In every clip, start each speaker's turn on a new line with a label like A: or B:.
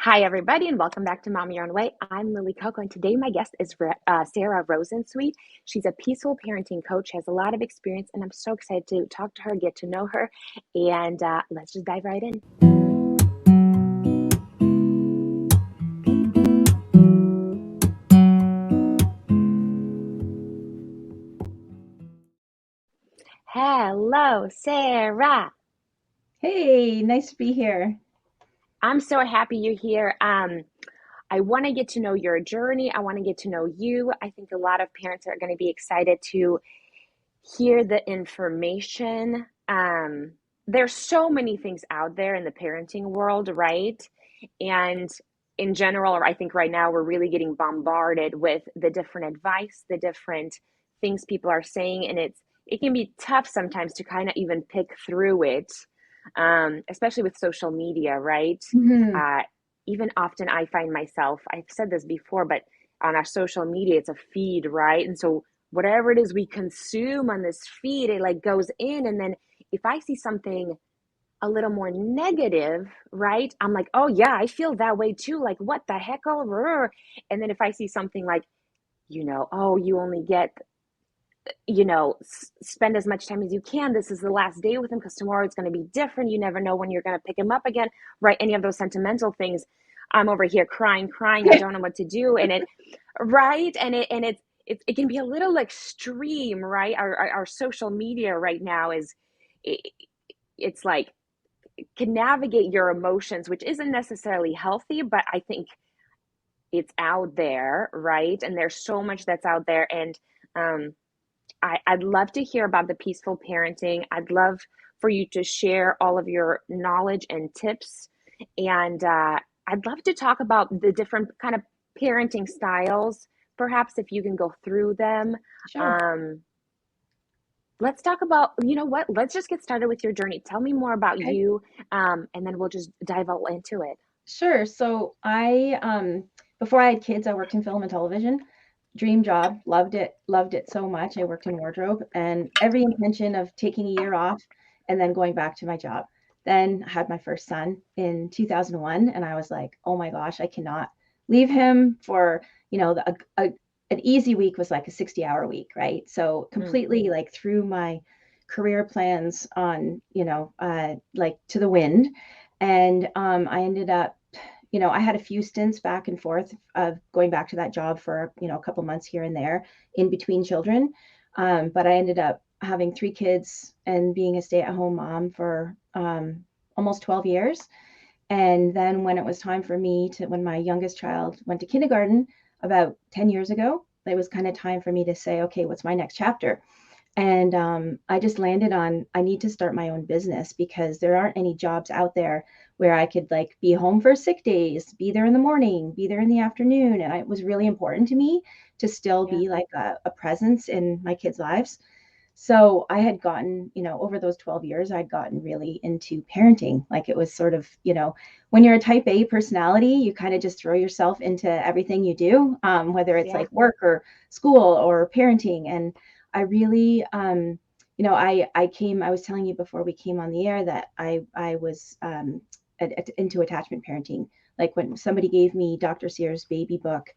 A: Hi, everybody, and welcome back to Mom Your Own Way. I'm Lily Coco, and today my guest is Sarah Rosensweet. She's a peaceful parenting coach, has a lot of experience, and I'm so excited to talk to her, get to know her, and let's just dive right in. Hello, Sarah.
B: Hey, nice to be here.
A: I'm so happy you're here. I want to get to know your journey. I want to get to know you. I think a lot of parents are going to be excited to hear the information. There's so many things out there in the parenting world, right? And in general, I think right now we're really getting bombarded with the different advice, the different things people are saying, and it can be tough sometimes to kind of even pick through it, especially with social media, right?
B: hmm
A: Uh, Even often, I find myself, I've said this before, but on our social media, it's a feed, right? And so whatever it is we consume on this feed, it like goes in. And then if I see something a little more negative, right? I'm like, oh yeah, I feel that way too. Like, what the heck all over? And then if I see something like, oh, you only get, spend as much time as you can. This is the last day with him because tomorrow it's going to be different. You never know when you're going to pick him up again, right? Any of those sentimental things. I'm over here crying. I don't know what to do. And right. It can be a little extreme, right? Our social media right now it, it's like can navigate your emotions, which isn't necessarily healthy, but I think it's out there, right? And there's so much that's out there. And um, I'd love to hear about the peaceful parenting. I'd love for you to share all of your knowledge and tips. And I'd love to talk about the different kind of parenting styles, perhaps if you can go through them.
B: Sure.
A: Um, let's talk about, you know what? Let's just get started with your journey. Tell me more about
B: Okay.
A: you, and then we'll just dive all into it.
B: Sure. So before I had kids, I worked in film and television. Dream job, loved it so much. I worked in wardrobe and every intention of taking a year off and then going back to my job. Then I had my first son in 2001, and I was like, oh my gosh, I cannot leave him for, an easy week was like a 60-hour week, right? So
A: Mm,
B: completely like threw my career plans on, like to the wind. And I ended up, I had a few stints back and forth of going back to that job for, a couple months here and there in between children. But I ended up having three kids and being a stay-at-home mom for almost 12 years. And then when it was time for me to, when my youngest child went to kindergarten about 10 years ago, it was kind of time for me to say, okay, what's my next chapter? And I just landed on I need to start my own business because there aren't any jobs out there where I could like be home for sick days, be there in the morning, be there in the afternoon. And it was really important to me to still
A: yeah.
B: be like a presence in my kids' lives. So I had gotten, over those 12 years, I'd gotten really into parenting. Like it was sort of, when you're a type A personality, you kind of just throw yourself into everything you do, whether it's
A: Yeah.
B: like work or school or parenting. And I really, I was telling you before we came on the air that I was into attachment parenting. Like when somebody gave me Dr. Sears' baby book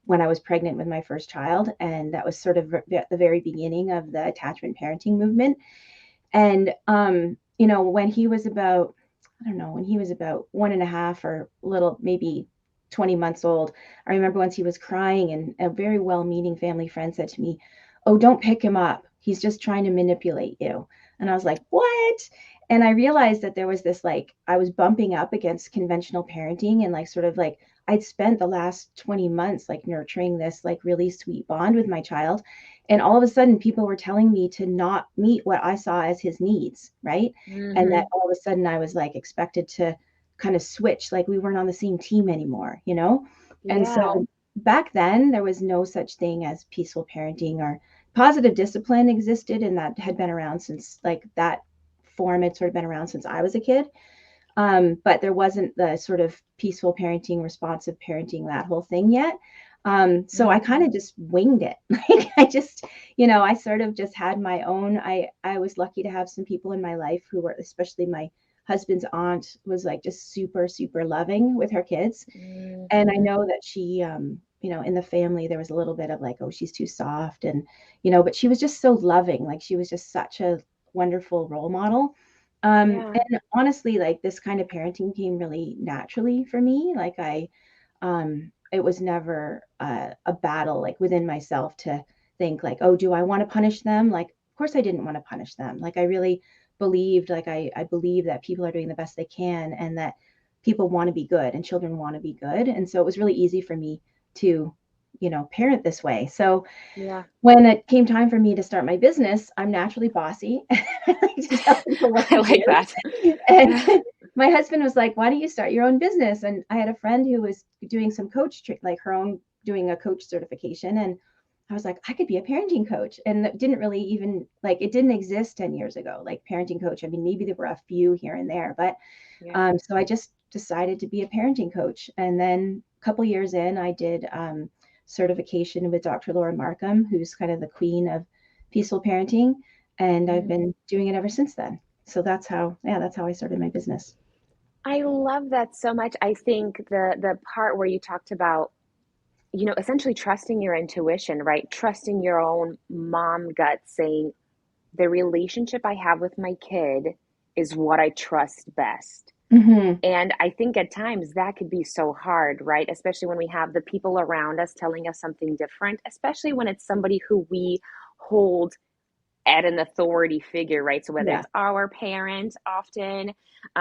B: when I was pregnant with my first child. And that was sort of the very beginning of the attachment parenting movement. And, when he was about, I don't know, when he was about 1.5 or little, maybe 20 months old, I remember once he was crying and a very well meaning family friend said to me, oh, don't pick him up. He's just trying to manipulate you. And I was like, what? And I realized that there was this like, I was bumping up against conventional parenting and like sort of like, I'd spent the last 20 months like nurturing this like really sweet bond with my child. And all of a sudden, people were telling me to not meet what I saw as his needs, right? And that
A: Mm-hmm.
B: all of a sudden I was like expected to kind of switch, like we weren't on the same team anymore, you know? And
A: Yeah.
B: so back then, there was no such thing as peaceful parenting or positive discipline existed, and that had been around since like that form had sort of been around since I was a kid. But there wasn't the sort of peaceful parenting, responsive parenting, that whole thing yet. So I
A: Mm,
B: kind of just winged it. Like I just, I sort of just had my own. I was lucky to have some people in my life who were, especially my husband's aunt was like just super, super loving with her kids. And I
A: Mm-hmm.
B: know that she, in the family, there was a little bit of like, oh, she's too soft. And, but she was just so loving. Like she was just such a wonderful role model.
A: Yeah.
B: And honestly, like this kind of parenting came really naturally for me. Like it was never a battle like within myself to think like, oh, do I want to punish them? Like, of course I didn't want to punish them. Like I really believed, like I believe that people are doing the best they can and that people want to be good and children want to be good. And so it was really easy for me to, parent this way. So
A: Yeah.
B: when it came time for me to start my business, I'm naturally bossy. I like to tell people what
A: I
B: to
A: like that.
B: do. And my husband was like, why don't you start your own business? And I had a friend who was doing some like her own, doing a coach certification. And I was like, I could be a parenting coach. And it didn't really even like, it didn't exist 10 years ago, like parenting coach. I mean, maybe there were a few here and there, but
A: Yeah.
B: so I just decided to be a parenting coach. And then a couple years in, I did certification with Dr. Laura Markham, who's kind of the queen of peaceful parenting. And I've
A: Mm.
B: been doing it ever since then. So that's how I started my business.
A: I love that so much. I think the part where you talked about, essentially trusting your intuition, right? Trusting your own mom gut saying, the relationship I have with my kid is what I trust best.
B: Mm-hmm.
A: And I think at times that could be so hard, right? Especially when we have the people around us telling us something different, especially when it's somebody who we hold at an authority figure, right? So whether
B: Yeah.
A: it's our parent often,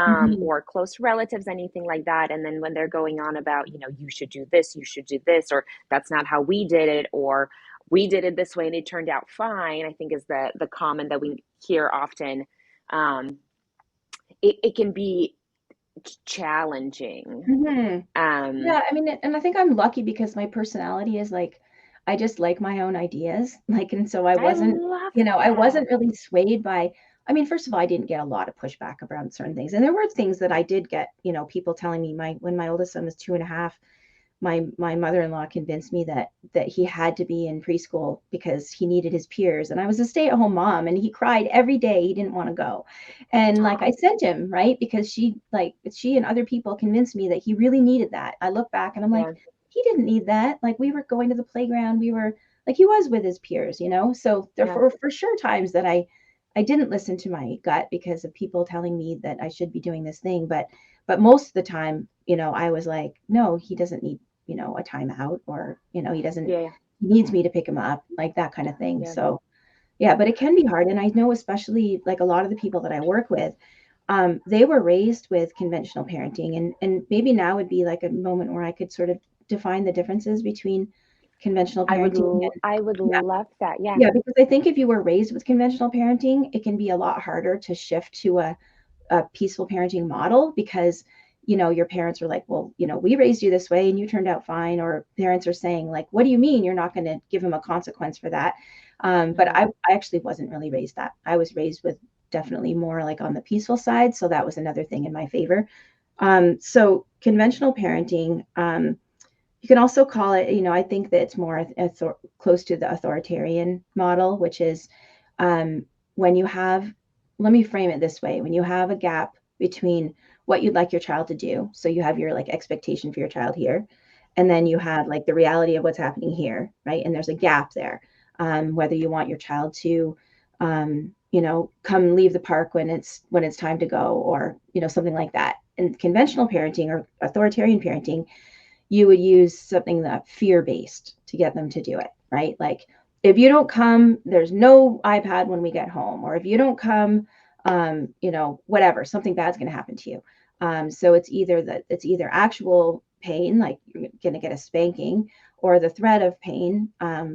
B: Mm-hmm.
A: or close relatives, anything like that. And then when they're going on about, you should do this, you should do this, or that's not how we did it, or we did it this way and it turned out fine, I think is the comment that we hear often. Um, it can be challenging.
B: Mm-hmm.
A: Um,
B: Yeah, I mean, and I think I'm lucky because my personality is like, I just like my own ideas. Like, and so
A: I love
B: I
A: that.
B: wasn't really swayed by, I mean, first of all, I didn't get a lot of pushback around certain things. And there were things that I did get, people telling me when my oldest son was 2.5, my mother-in-law convinced me that he had to be in preschool because he needed his peers. And I was a stay-at-home mom and he cried every day. He didn't want to go. And like I
A: Oh,
B: sent him, right? Because she and other people convinced me that he really needed that. I look back and I'm like,
A: yeah,
B: he didn't need that. Like we were going to the playground. We were like he was with his peers, So there
A: yeah,
B: were for sure times that I didn't listen to my gut because of people telling me that I should be doing this thing. But most of the time, I was like, no, he doesn't need a timeout or,
A: yeah,
B: he needs me to pick him up, like that kind of thing.
A: yeah.
B: So, yeah, but it can be hard. And I know, especially like a lot of the people that I work with, they were raised with conventional parenting. And maybe now would be like a moment where I could sort of define the differences between conventional parenting and,
A: I would
B: yeah,
A: love that. Yeah,
B: yeah, because I think if you were raised with conventional parenting, it can be a lot harder to shift to a peaceful parenting model because your parents are like, well, we raised you this way and you turned out fine, or parents are saying like, what do you mean you're not going to give him a consequence for that? But
A: hmm,
B: I actually wasn't really raised that. I was raised with definitely more like on the peaceful side, so that was another thing in my favor. So conventional parenting, you can also call it, I think that it's more close to the authoritarian model, which is um, when you have, let me frame it this way, when you have a gap between what you'd like your child to do. So you have your like expectation for your child here, and then you have like the reality of what's happening here, right? And there's a gap there. Whether you want your child to, come leave the park when it's time to go, or something like that. In conventional parenting or authoritarian parenting, you would use something that fear based to get them to do it, right? Like if you don't come, there's no iPad when we get home, or if you don't come, whatever, something bad's going to happen to you. So it's either actual pain, like you're going to get a spanking, or the threat of pain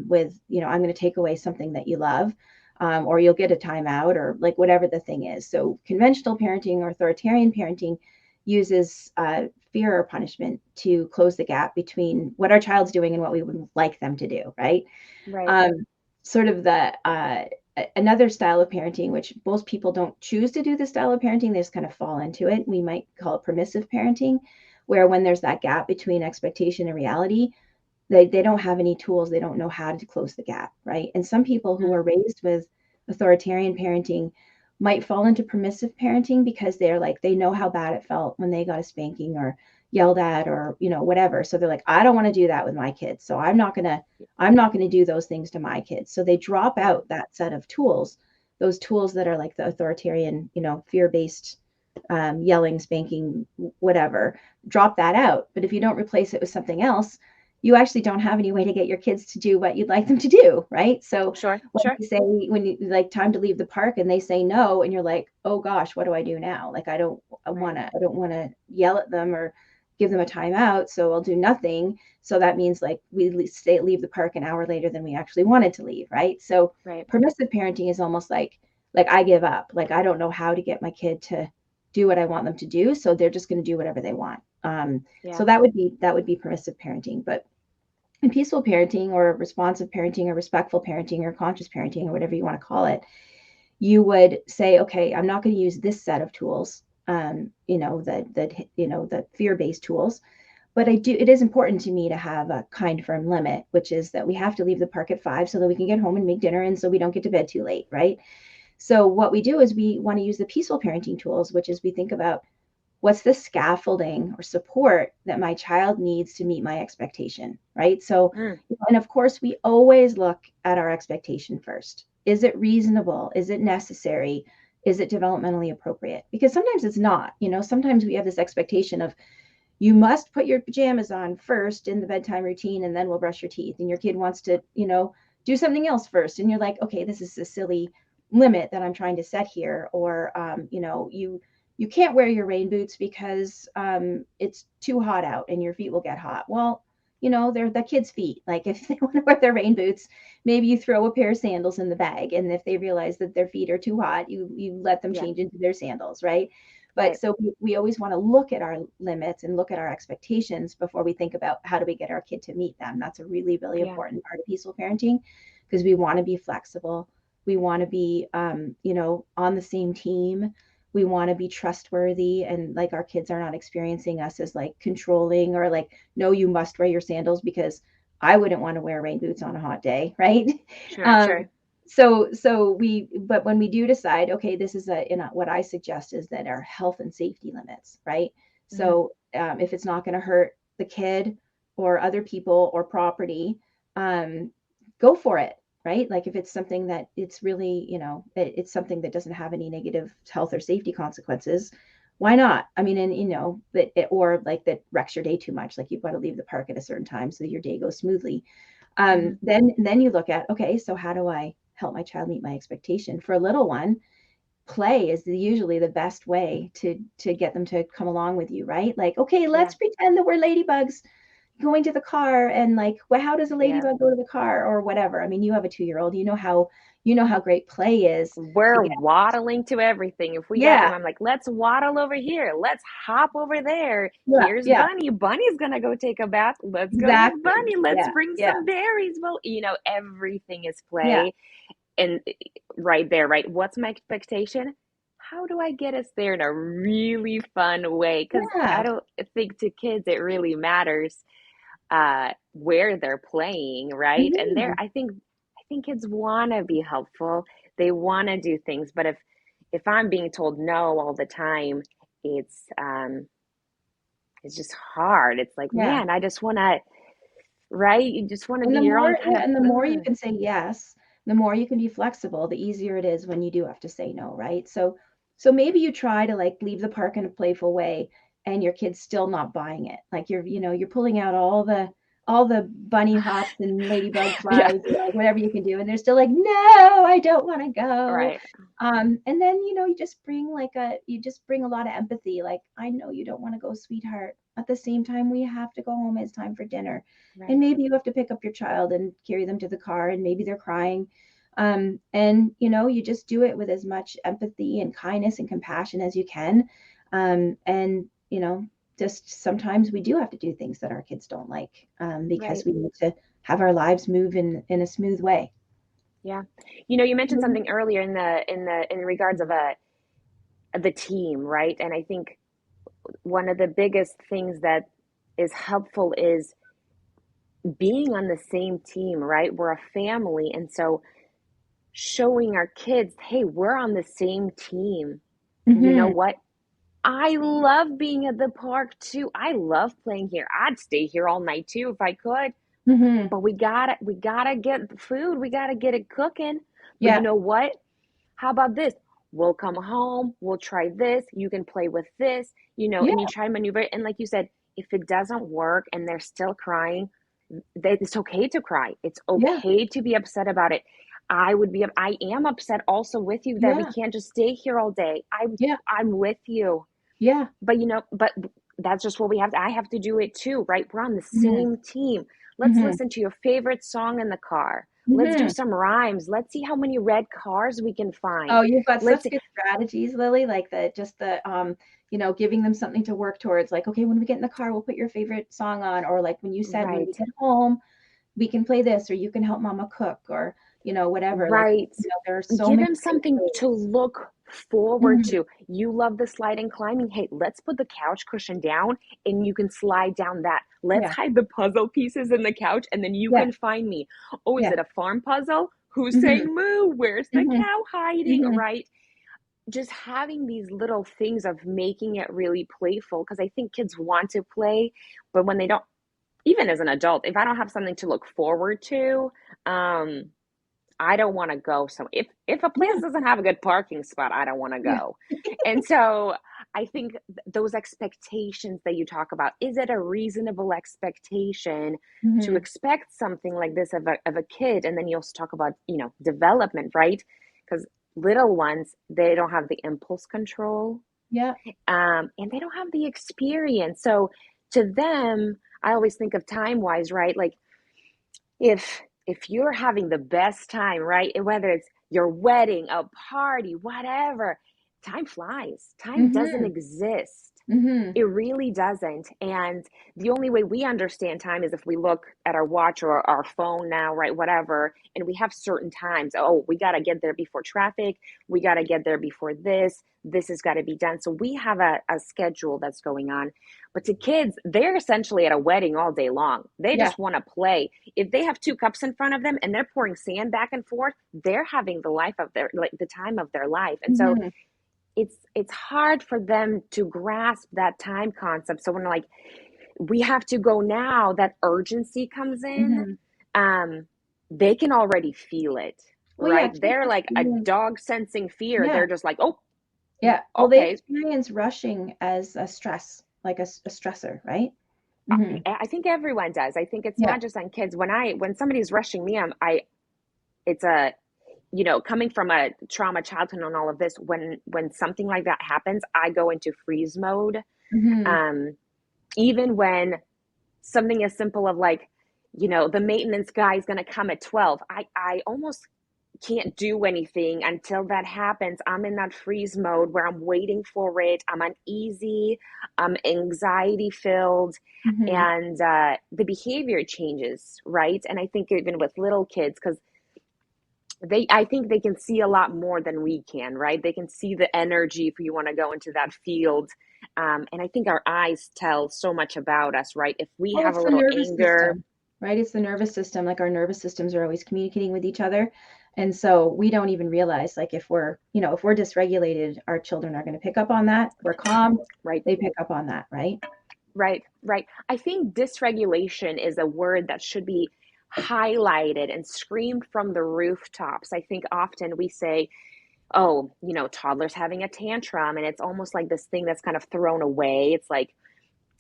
B: with, I'm going to take away something that you love, or you'll get a timeout, or like whatever the thing is. So conventional parenting or authoritarian parenting uses fear or punishment to close the gap between what our child's doing and what we would like them to do, right?
A: right.
B: Um, Sort of the another style of parenting, which most people don't choose to do this style of parenting, they just kind of fall into it. We might call it permissive parenting, where when there's that gap between expectation and reality, they don't have any tools, they don't know how to close the gap, right? And some people who
A: Mm,
B: are raised with authoritarian parenting might fall into permissive parenting because they're like, they know how bad it felt when they got a spanking or yelled at or, whatever. So they're like, I don't want to do that with my kids. So I'm not going to do those things to my kids. So they drop
A: Right.
B: out that set of tools, those tools that are like the authoritarian, fear-based, yelling, spanking, whatever, drop that out. But if you don't replace it with something else, you actually don't have any way to get your kids to do what you'd like them to do, right? So
A: Sure.
B: when
A: Sure.
B: you say, when you like time to leave the park and they say no, and you're like, oh gosh, what do I do now? Like,
A: Right.
B: I don't want to yell at them or give them a timeout, so I'll do nothing. So that means like we leave the park an hour later than we actually wanted to leave, right? So
A: Right.
B: permissive parenting is almost like I give up. Like I don't know how to get my kid to do what I want them to do, so they're just going to do whatever they want. So
A: Yeah.
B: that would be permissive parenting. But in peaceful parenting or responsive parenting or respectful parenting or conscious parenting or whatever you want to call it, you would say, okay, I'm not going to use this set of tools, the fear-based tools, but it is important to me to have a kind, firm limit, which is that we have to leave the park at 5 so that we can get home and make dinner and so we don't get to bed too late, right? So what we do is we want to use the peaceful parenting tools, which is we think about what's the scaffolding or support that my child needs to meet my expectation, right? So,
A: Mm.
B: and of course, we always look at our expectation first. Is it reasonable? Is it necessary? Is it developmentally appropriate? Because sometimes it's not. Sometimes we have this expectation of you must put your pajamas on first in the bedtime routine and then we'll brush your teeth. And your kid wants to, do something else first. And you're like, okay, this is a silly limit that I'm trying to set here. Or, you can't wear your rain boots because it's too hot out and your feet will get hot. Well, they're the kids' feet. Like if they want to wear their rain boots, maybe you throw a pair of sandals in the bag. And if they realize that their feet are too hot, you let them
A: Yeah.
B: change into their sandals, right? But
A: Right.
B: so we always want to look at our limits and look at our expectations before we think about how do we get our kid to meet them. That's a really, really
A: Yeah.
B: important part of peaceful parenting because we want to be flexible. We want to be, on the same team. We want to be trustworthy and like our kids are not experiencing us as like controlling or like, no, you must wear your sandals because I wouldn't want to wear rain boots on a hot day, right?
A: Sure.
B: Um,
A: Sure.
B: but when we do decide, okay, this is what I suggest is that our health and safety limits, right?
A: Hmm.
B: So if it's not going to hurt the kid or other people or property, um, go for it, right? Like if it's something that it's really, it's something that doesn't have any negative health or safety consequences, why not? I mean, and or like that wrecks your day too much, like you've got to leave the park at a certain time so your day goes smoothly.
A: Hmm.
B: Then you look at, okay, so how do I help my child meet my expectation? For a little one, play is usually the best way to get them to come along with you, right? Like, okay,
A: Yeah.
B: let's pretend that we're ladybugs going to the car and like, well, how does a
A: Yeah.
B: ladybug go to the car or whatever? I mean, you have a 2-year-old, you know how great play is to
A: We're
B: get.
A: waddling to everything. If we got
B: Yeah,
A: him, I'm like, let's waddle over here. Let's hop over there.
B: yeah,
A: Here's
B: yeah,
A: Bunny. Bunny's gonna go take a bath. Let's go with
B: exactly.
A: Bunny. Let's
B: Yeah,
A: bring
B: yeah,
A: some berries. Well, everything is
B: yeah,
A: play. And right there, right? What's my expectation? How do I get us there in a really fun way? Because I
B: yeah.
A: don't think to kids it really matters where they're playing, right? And
B: Mhm.
A: I think kids want to be helpful. They want to do things, but if I'm being told no all the time, it's um it's just hard. It's like,
B: Yeah.
A: man, I just want to, right? You just want to
B: And
A: be
B: the
A: your own
B: more,
A: kind
B: yeah,
A: of,
B: and the more you can say yes, the more you can be flexible, the easier it is when you do have to say no, right? So maybe you try to like leave the park in a playful way and your kid's still not buying it. Like you're pulling out all the bunny hops and ladybug
A: yeah,
B: flies, whatever you can do, and they're still like, no, I don't want to go.
A: right,
B: And then you just bring a lot of empathy. Like, I know you don't want to go, sweetheart. At the same time, we have to go home. It's time for dinner and
A: right,
B: maybe you have to pick up your child and carry them to the car and maybe they're crying, and you just do it with as much empathy and kindness and compassion as you can, and just sometimes we do have to do things that our kids don't like, because
A: right.
B: we need to have our lives move in a smooth way.
A: Yeah. You mentioned
B: Mhm.
A: something earlier in regards of the team, right? And I think one of the biggest things that is helpful is being on the same team, right? We're a family, and so showing our kids, hey, we're on the same team. You know
B: Mm-hmm.
A: what? I love being at the park too. I love playing here. I'd stay here all night too if I could.
B: Mm-hmm.
A: But we gotta get the food. We gotta get it cooking. But you
B: Yeah.
A: know what? How about this? We'll come home, we'll try this, you can play with this,
B: Yeah.
A: and you try to maneuver it. And like you said, if it doesn't work and they're still crying, it's okay to cry. It's
B: Yeah.
A: okay to be upset about it. I am upset also with you that we
B: Yeah.
A: can't just stay here all day.
B: Yeah.
A: I'm with you.
B: Yeah.
A: But that's just what we have to, I have to do it too, right? We're on the
B: Mm-hmm.
A: same team. Let's
B: Mm-hmm.
A: listen to your favorite song in the car. Let's do
B: Mm-hmm.
A: some rhymes. Let's see how many red cars we can
B: Oh,
A: find.
B: you've got
A: Let's
B: such
A: see.
B: good strategies, Lily, like giving them something to work towards. Like, okay, when we get in the car, we'll put your favorite song on, or like when you said when we
A: Right.
B: get home, we can play this, or you can help mama cook, or whatever. Like,
A: Right.
B: there are so
A: Give
B: many
A: them
B: great
A: something to
B: ways.
A: look forward
B: Mhm.
A: to. You love the sliding climbing. Hey, let's put the couch cushion down and you can slide down that. Let's
B: Yeah.
A: hide the puzzle pieces in the couch and then you
B: Yeah.
A: can find me. Oh, is
B: Yeah.
A: it a farm puzzle? Who's
B: Hmm.
A: saying moo? Where's the
B: Hmm.
A: cow hiding?
B: Hmm.
A: Right? Just having these little things of making it really playful because I think kids want to play, but when they don't, even as an adult, if I don't have something to look forward to, um, I don't want to go. So if a place
B: Yeah.
A: doesn't have a good parking spot, I don't want to
B: Yeah.
A: go. And so I think those expectations that you talk about, is it a reasonable expectation to
B: Hmm.
A: expect something like this of a kid? And then you also talk about, development, right? Because little ones, they don't have the impulse control,
B: Yeah.
A: and they don't have the experience. So to them, I always think of time wise, right? Like if you're having the best time, right? Whether it's your wedding, a party, whatever, time flies. Time doesn't
B: Hmm.
A: exist.
B: Hmm.
A: It really doesn't. And the only way we understand time is if we look at our watch or our phone now, right? Whatever. And we have certain times. Oh, we got to get there before traffic. We got to get there before this. This has got to be done. So we have a schedule that's going on. But to kids, they're essentially at a wedding all day long. They
B: Yeah.
A: just want to play. If they have two cups in front of them and they're pouring sand back and forth, they're having the life of their, like the time of their life. And so
B: Hmm.
A: it's hard for them to grasp that time concept. So when like we have to go now, that urgency comes in.
B: Hmm.
A: Um, they can already feel it,
B: Well, yeah,
A: right?
B: kids
A: They're like a
B: experience.
A: dog sensing fear.
B: Yeah.
A: They're just like, oh,
B: Yeah. Well, they
A: okay.
B: experience rushing as a stress, like a stressor, right? Hmm.
A: I think everyone does. I think it's
B: Yeah.
A: not just on kids. When somebody's rushing me, it's a coming from a trauma childhood and all of this. When something like that happens, I go into freeze mode.
B: Hmm.
A: Um, Even when something as simple of like, the maintenance guy is going to come at 12, I almost can't do anything until that happens. I'm in that freeze mode where I'm waiting for it. I'm uneasy, I'm anxiety filled,
B: Hmm.
A: and the behavior changes, right? And I think even with little kids, because I think they can see a lot more than we can, right? They can see the energy if you want to go into that field. And I think our eyes tell so much about us, right? If we
B: Well,
A: have a
B: it's the
A: little
B: nervous
A: anger,
B: system, right? It's the nervous system. Like our nervous systems are always communicating with each other. And so we don't even realize, like, if we're dysregulated, our children are going to pick up on that. We're calm,
A: right?
B: they pick up on that, right?
A: Right, right. I think dysregulation is a word that should be highlighted and screamed from the rooftops. I think often we say, oh, toddler's having a tantrum, and it's almost like this thing that's kind of thrown away. It's like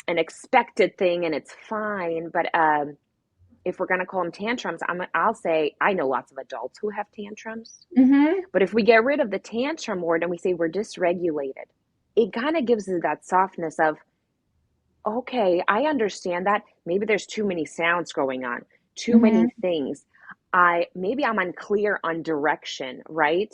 A: an expected thing and it's fine. But if we're going to call them tantrums, I'll say I know lots of adults who have tantrums.
B: Mm-hmm.
A: But if we get rid of the tantrum word and we say we're dysregulated, it kind of gives us that softness of, okay, I understand that. Maybe there's too many sounds going on, too
B: Mm-hmm.
A: many things. Maybe I'm unclear on direction, right?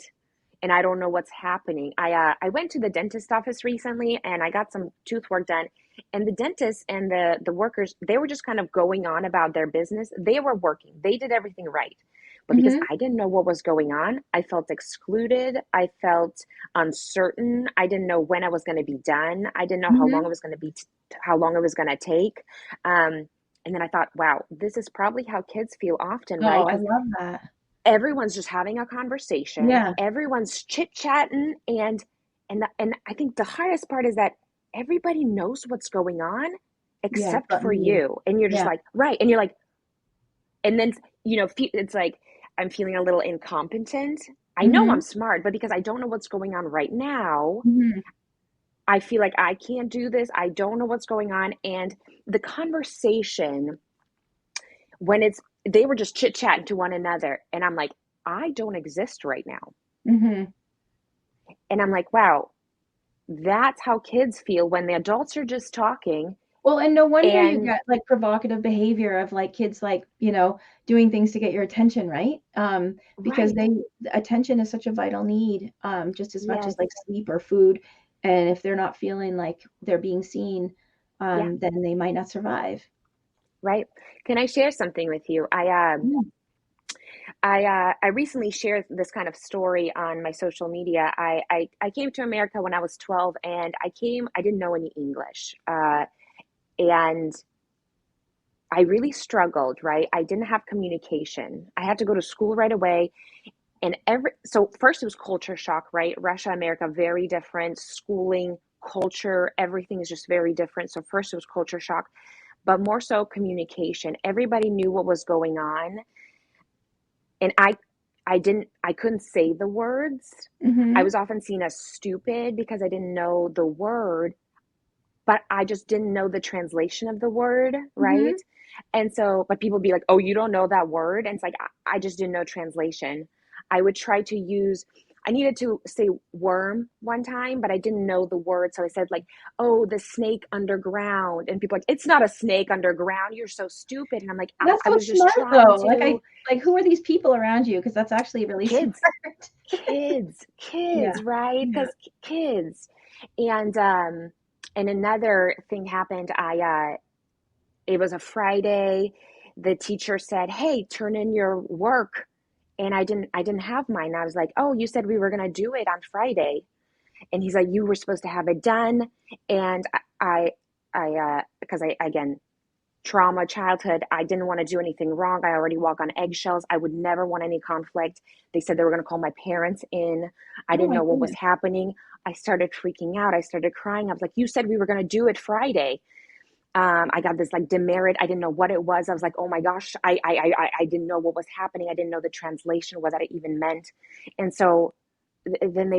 A: And I don't know what's happening. I went to the dentist office recently and I got some tooth work done. And the dentist and the workers, they were just kind of going on about their business. They were working. They did everything right. But because
B: Mm-hmm.
A: I didn't know what was going on, I felt excluded. I felt uncertain. I didn't know when I was going to be done. I didn't know how long
B: Mm-hmm.
A: it was going to be, how long it was going to take. And then I thought, wow, this is probably how kids feel often,
B: Oh,
A: right?
B: I
A: Because
B: love that.
A: everyone's just having a conversation,
B: Yeah.
A: everyone's chit-chatting, and I think the hardest part is that everybody knows what's going on
B: Yeah.
A: except
B: But
A: for
B: me.
A: you. And you're just
B: Yeah.
A: like, right. And you're like, and then, it's like I'm feeling a little incompetent. I know I'm
B: Hmm.
A: smart, but because I don't know what's going on right now,
B: Hmm.
A: I feel like I can't do this. I don't know what's going on. And the conversation, when they were just chit chatting to one another, and I'm like, I don't exist right now.
B: Hmm.
A: And I'm like, wow, that's how kids feel when the adults are just talking.
B: Well, and no wonder you
A: And
B: get like provocative behavior of like kids like, doing things to get your attention, right? Because
A: right,
B: they attention is such a vital need, just as much as
A: yes,
B: like sleep or food. And if they're not feeling like they're being seen,
A: yeah,
B: then they might not survive.
A: right. Can I share something with you?
B: Yeah.
A: I recently shared this kind of story on my social media. I came to America when I was 12, and I didn't know any English. And I really struggled, right? I didn't have communication. I had to go to school right away. So first it was culture shock, right? Russia, America, very different. Schooling, culture, everything is just very different. So first it was culture shock, but more so communication. Everybody knew what was going on, and I couldn't say the words. I
B: Hmm.
A: was often seen as stupid because I didn't know the word, but I just didn't know the translation of the word, right?
B: Hmm.
A: And so, but people would be like, oh, you don't know that word? And it's like, I just didn't know translation. I would try to use, I needed to say worm one time, but I didn't know the word. So I said, like, oh, the snake underground. And people are like, it's not a snake underground. You're so stupid. And I'm like,
B: That's
A: I
B: so
A: was just
B: smart
A: trying
B: though.
A: to,
B: Like who are these people around you? Because that's actually really
A: kids,
B: smart. Yeah.
A: kids, right?
B: Yeah.
A: Because kids. And another thing happened. It was a Friday. The teacher said, "Hey, turn in your work." And I didn't have mine. I was like, "Oh, you said we were going to do it on Friday." And he's like, "You were supposed to have it done." And because I again, trauma childhood, I didn't want to do anything wrong. I already walk on eggshells. I would never want any conflict. They said they were going to call my parents in. I
B: Oh
A: didn't
B: my
A: know what was
B: goodness.
A: happening. I started freaking out. I started crying. I was like, "You said we were going to do it Friday." I got this like demerit. I didn't know what it was. I was like, oh my gosh, I didn't know what was happening. I didn't know the translation, what that even meant. And so then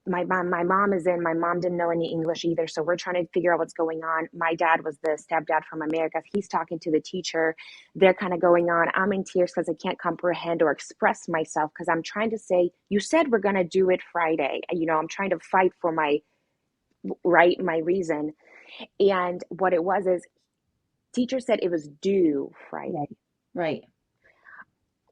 A: my mom is in. My mom didn't know any English either, so we're trying to figure out what's going on. My dad was the stepdad from America. He's talking to the teacher. They're kind of going on. I'm in tears because I can't comprehend or express myself because I'm trying to say, you said we're gonna do it Friday. I'm trying to fight for my right, my reason. And what it was is teacher said it was due
B: Right.
A: Friday.
B: Right.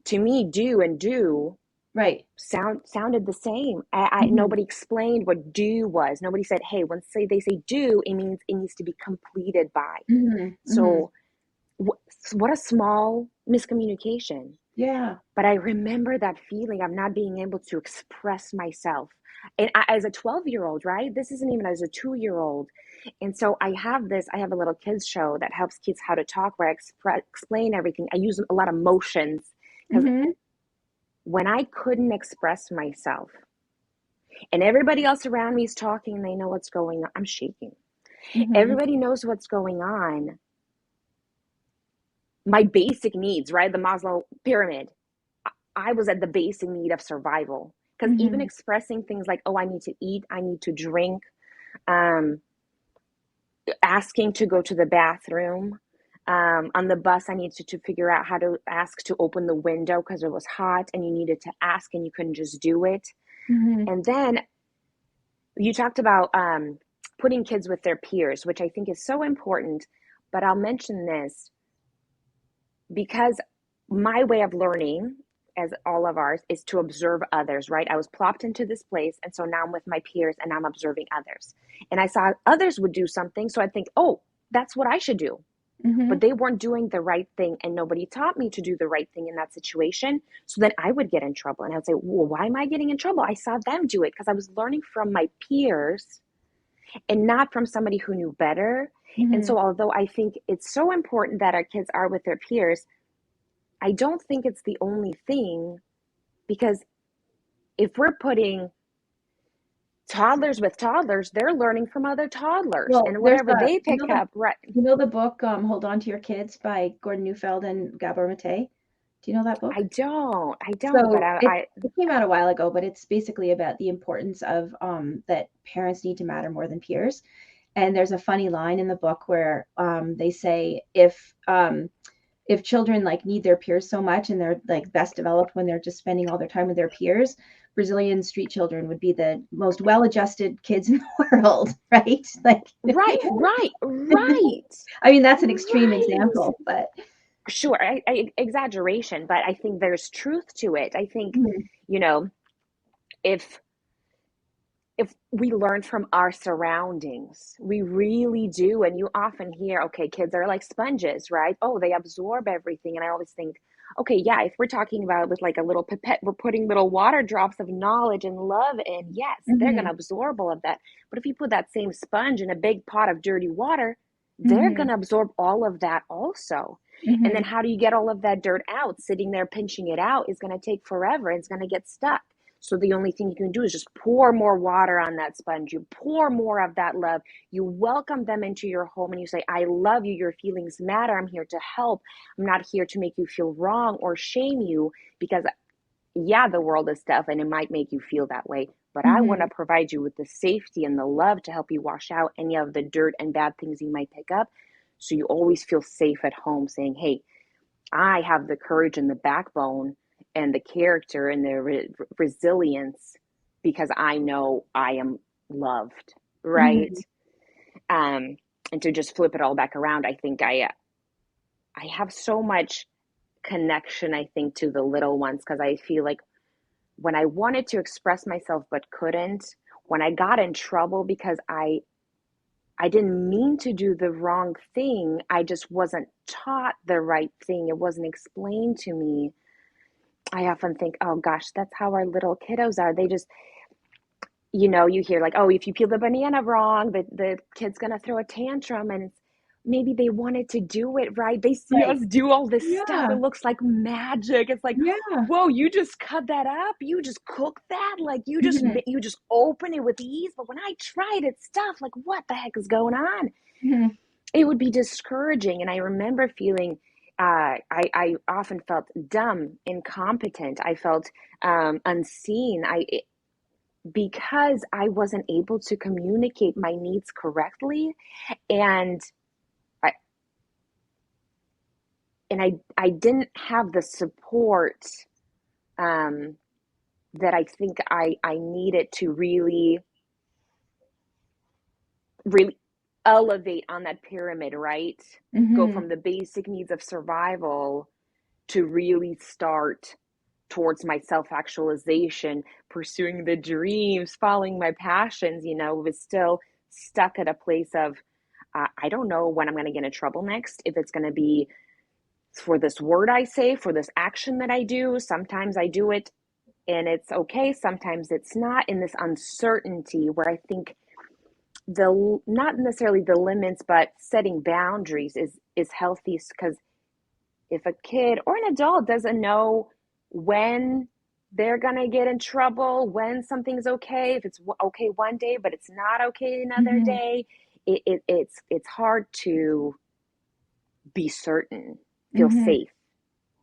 A: To me, due and due
B: Right.
A: sounded the same.
B: Hmm.
A: Nobody explained what due was. Nobody said, "Hey, when they say due, it means it needs to be completed by."
B: Hmm. Hmm.
A: So what a small miscommunication.
B: Yeah.
A: But I remember that feeling of not being able to express myself. And as a 12-year-old, right? This isn't even as a 2-year-old. And so I have a little kids show that helps kids how to talk, where I explain everything. I use a lot of motions because
B: Hmm.
A: when I couldn't express myself and everybody else around me is talking, they know what's going on. I'm shaking.
B: Hmm.
A: Everybody knows what's going on. My basic needs, right? The Maslow pyramid. I was at the basic need of survival. Because even
B: Hmm.
A: expressing things like, oh, I need to eat, I need to drink, um, asking to go to the bathroom. On the bus, I needed to figure out how to ask to open the window because it was hot and you needed to ask and you couldn't just do it.
B: Hmm.
A: And then you talked about putting kids with their peers, which I think is so important. But I'll mention this because my way of learning, as all of ours, is to observe others, right? I was plopped into this place, and so now I'm with my peers and I'm observing others. And I saw others would do something, so I think, oh, that's what I should do. But
B: Hmm.
A: they weren't doing the right thing, and nobody taught me to do the right thing in that situation. So then I would get in trouble, and I would say, well, why am I getting in trouble? I saw them do it because I was learning from my peers and not from somebody who knew better. And
B: Hmm.
A: so, although I think it's so important that our kids are with their peers, I don't think it's the only thing, because if we're putting toddlers with toddlers, they're learning from other toddlers
B: Well,
A: and
B: there's
A: whatever they
B: you
A: pick up, right?
B: know the book Hold On to Your Kids by Gordon Neufeld and Gabor Mate? Do you know that book?
A: I don't, but
B: So
A: I,
B: it
A: I
B: it came out a while ago, but it's basically about the importance of that parents need to matter more than peers. And there's a funny line in the book where they say if children like need their peers so much and they're like best developed when they're just spending all their time with their peers, Brazilian street children would be the most well-adjusted kids in the world, right? Like,
A: right, right, right,
B: I mean, that's an extreme
A: right.
B: example, but
A: Sure, exaggeration, but I think there's truth to it. I think,
B: Mhm,
A: you know, if if we learn from our surroundings, we really do. And you often hear, okay, kids are like sponges, right? Oh, they absorb everything. And I always think, okay, yeah, if we're talking about with like a little pipette, we're putting little water drops of knowledge and love in, yes, they're going
B: mhm,
A: to absorb all of that. But if you put that same sponge in a big pot of dirty water, they're going
B: mhm,
A: to absorb all of that also. And then
B: mhm,
A: how do you get all of that dirt out? Sitting there pinching it out is going to take forever. It's going to get stuck. So the only thing you can do is just pour more water on that sponge. You pour more of that love. You welcome them into your home and you say, I love you. Your feelings matter. I'm here to help. I'm not here to make you feel wrong or shame you, because, yeah, the world is tough and it might make you feel that way. But I want to
B: mhm,
A: provide you with the safety and the love to help you wash out any of the dirt and bad things you might pick up. So you always feel safe at home saying, hey, I have the courage and the backbone and the character and the resilience because I know I am loved, right?
B: mhm,
A: Um, and to just flip it all back around, I think I have so much connection, I think, to the little ones, because I feel like when I wanted to express myself but couldn't, when I got in trouble because I didn't mean to do the wrong thing, I just wasn't taught the right thing. It wasn't explained to me. I often think, oh gosh, that's how our little kiddos are. They just, you hear like, oh, if you peel the banana wrong, the kid's gonna throw a tantrum, and maybe they wanted to do it right. They see us
B: right.
A: do all this stuff.
B: Yeah,
A: It looks like magic. It's like,
B: yeah,
A: whoa, you just cut that up, you just cook that, like
B: mhm,
A: you just open it with ease. But when I tried it, stuff like, what the heck is going on?
B: mhm,
A: It would be discouraging. And I remember feeling, I often felt dumb, incompetent. I felt unseen. Because I wasn't able to communicate my needs correctly, and I I didn't have the support um, that I think I needed to really elevate on that pyramid, right? Go
B: mhm,
A: from the basic needs of survival to really start towards my self actualization, pursuing the dreams, following my passions, was still stuck at a place of, I don't know when I'm going to get in trouble next. If it's going to be for this word I say, for this action that I do, sometimes I do it and it's okay. Sometimes it's not, in this uncertainty where I think not necessarily the limits, but setting boundaries is healthy, because if a kid or an adult doesn't know when they're going to get in trouble, when something's okay, if it's okay one day but it's not okay another
B: mhm,
A: day, it's hard to be certain, feel
B: mhm,
A: safe.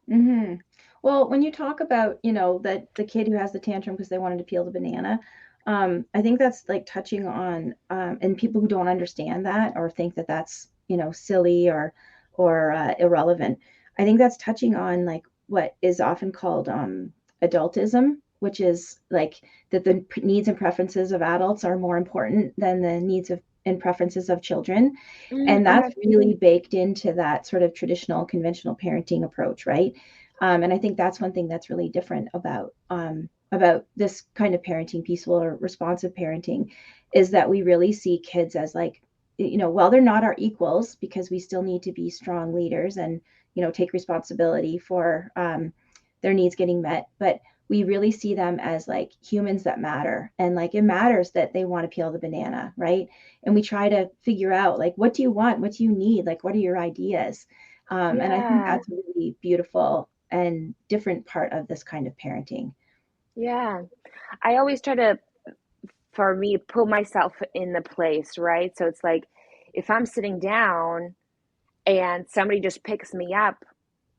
B: mhm. Well, when you talk about, that the kid who has the tantrum because they wanted to peel the banana, I think that's like touching on, and people who don't understand that or think that that's, silly or irrelevant. I think that's touching on like what is often called adultism, which is like that the needs and preferences of adults are more important than the needs of and preferences of children. And that's
A: Okay.
B: really baked into that sort of traditional conventional parenting approach, right? And I think that's one thing that's really different about this kind of parenting, peaceful or responsive parenting, is that we really see kids as like, well, they're not our equals because we still need to be strong leaders and take responsibility for their needs getting met, but we really see them as like humans that matter, and like it matters that they want to peel the banana, right? And we try to figure out like, what do you want, what do you need, like what are your ideas? And I think
A: Yeah.
B: that's really beautiful and different part of this kind of parenting.
A: Yeah. I always try to, for me, put myself in the place, right? So it's like if I'm sitting down and somebody just picks me up,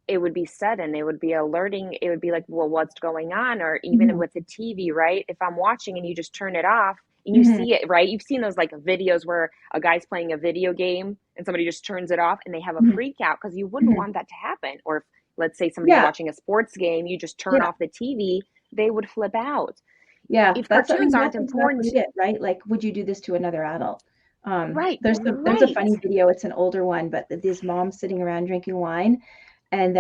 A: it would be sudden. It would be alerting. It would be like, well, what's going on? Or even
B: Hmm.
A: with the TV, right? If I'm watching and you just turn it off and you
B: Hmm.
A: see it, right? You've seen those like videos where a guy's playing a video game and somebody just turns it off and they have a
B: Hmm.
A: freak out because you wouldn't
B: Hmm.
A: want that to happen. Or if, let's say somebody's
B: Yeah,
A: watching a sports game, you just turn
B: yeah,
A: off the TV, they would flip out.
B: yeah.
A: If
B: That's, I
A: cartoons
B: mean,
A: aren't
B: that's exactly
A: important,
B: it, right? Like, would you do this to another adult?
A: right,
B: There's a
A: right.
B: funny video. It's an older one, but these moms sitting around drinking wine, and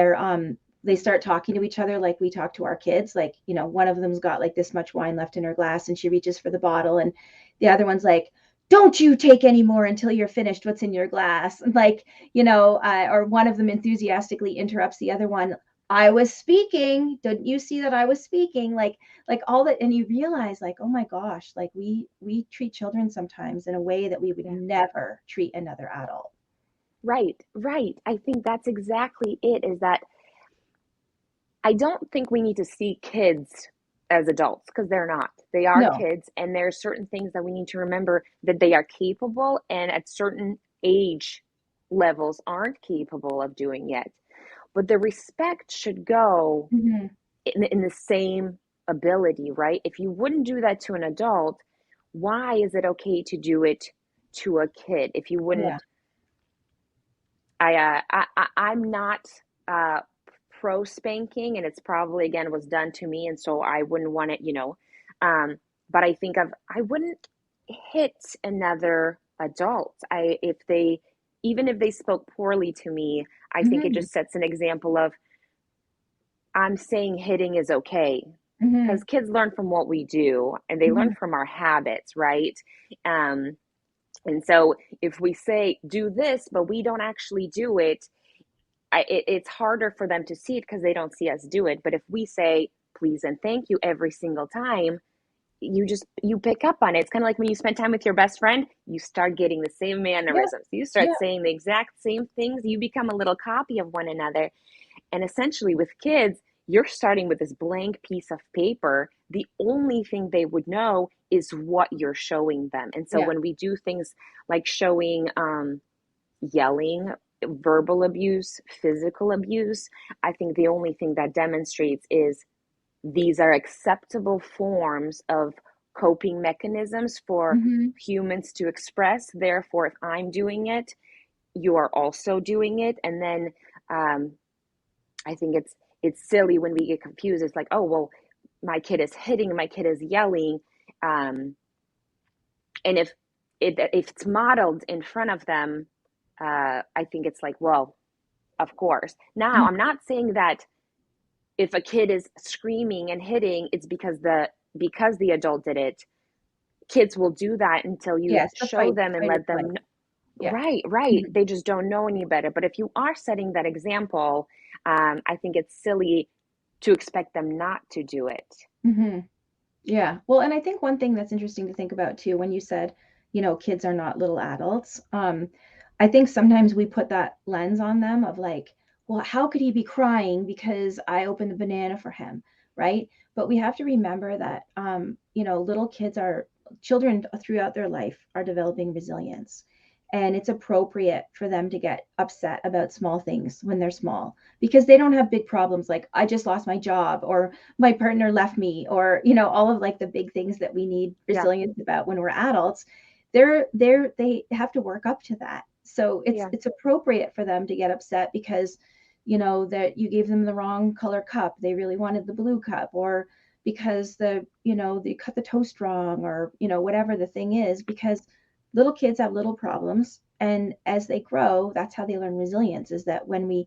B: they start talking to each other like we talk to our kids. Like, one of them's got like this much wine left in her glass, and she reaches for the bottle, and the other one's like, "Don't you take any more until you're finished what's in your glass." And like, or one of them enthusiastically interrupts the other one. I was speaking. Didn't you see that I was speaking? Like all that, and you realize like, oh my gosh, like we treat children sometimes in a way that we would
A: Yeah.
B: never treat another adult.
A: Right, right. I think that's exactly it, is that I don't think we need to see kids as adults because they're not. They are
B: No.
A: kids, and there are certain things that we need to remember that they are capable, and at certain age levels aren't capable of doing yet. But the respect should go
B: Hmm.
A: in the same ability, right? If you wouldn't do that to an adult, why is it okay to do it to a kid? If you
B: Yeah.
A: wouldn't, I'm not uh, pro spanking, and it's probably again was done to me, and so I wouldn't want it, Um, but I wouldn't hit another adult. I if they Even if they spoke poorly to me, I think it
B: Hmm.
A: just sets an example of I'm saying hitting is okay
B: Hmm.
A: because kids learn from what we do and they learn
B: Hmm.
A: from our habits, right? Um, and so if we say do this, but we don't actually do it, it's harder for them to see it because they don't see us do it. But if we say please and thank you every single time, you pick up on it. It's kind of like when you spend time with your best friend, you start getting the same
B: Yeah.
A: mannerisms. You start
B: Yeah.
A: saying the exact same things. You become a little copy of one another. And essentially, with kids, you're starting with this blank piece of paper. The only thing they would know is what you're showing them. And so
B: Yeah.
A: when we do things like showing yelling, verbal abuse, physical abuse, I think the only thing that demonstrates is these are acceptable forms of coping mechanisms for
B: Hmm.
A: humans to express. Therefore, if I'm doing it, you are also doing it. And then um, I think it's silly when we get confused. It's like, oh well, my kid is hitting, my kid is yelling, um, and if it's modeled in front of them, I think it's like, well, of course. Now, I'm not saying that if a kid is screaming and hitting, it's because the adult did it. Kids will do that until you
B: Yeah. It's the
A: show them and
B: fight or
A: let them
B: flight.
A: know.
B: Yeah.
A: Right, right.
B: Hmm.
A: They just don't know any better. But if you are setting that example, I think it's silly to expect them not to do it.
B: Hmm. Yeah. Well, and I think one thing that's interesting to think about too, when you said, kids are not little adults, I think sometimes we put that lens on them of like, well, how could he be crying because I opened the banana for him, right? But we have to remember that, little children throughout their life are developing resilience. And it's appropriate for them to get upset about small things when they're small because they don't have big problems like I just lost my job or my partner left me or all of like the big things that we need
A: Yeah,
B: resilience about when we're adults. They have to work up to that, so it's
A: yeah,
B: it's appropriate for them to get upset because that you gave them the wrong color cup, they really wanted the blue cup, or because they cut the toast wrong, or whatever the thing is, because little kids have little problems, and as they grow, that's how they learn resilience, is that when we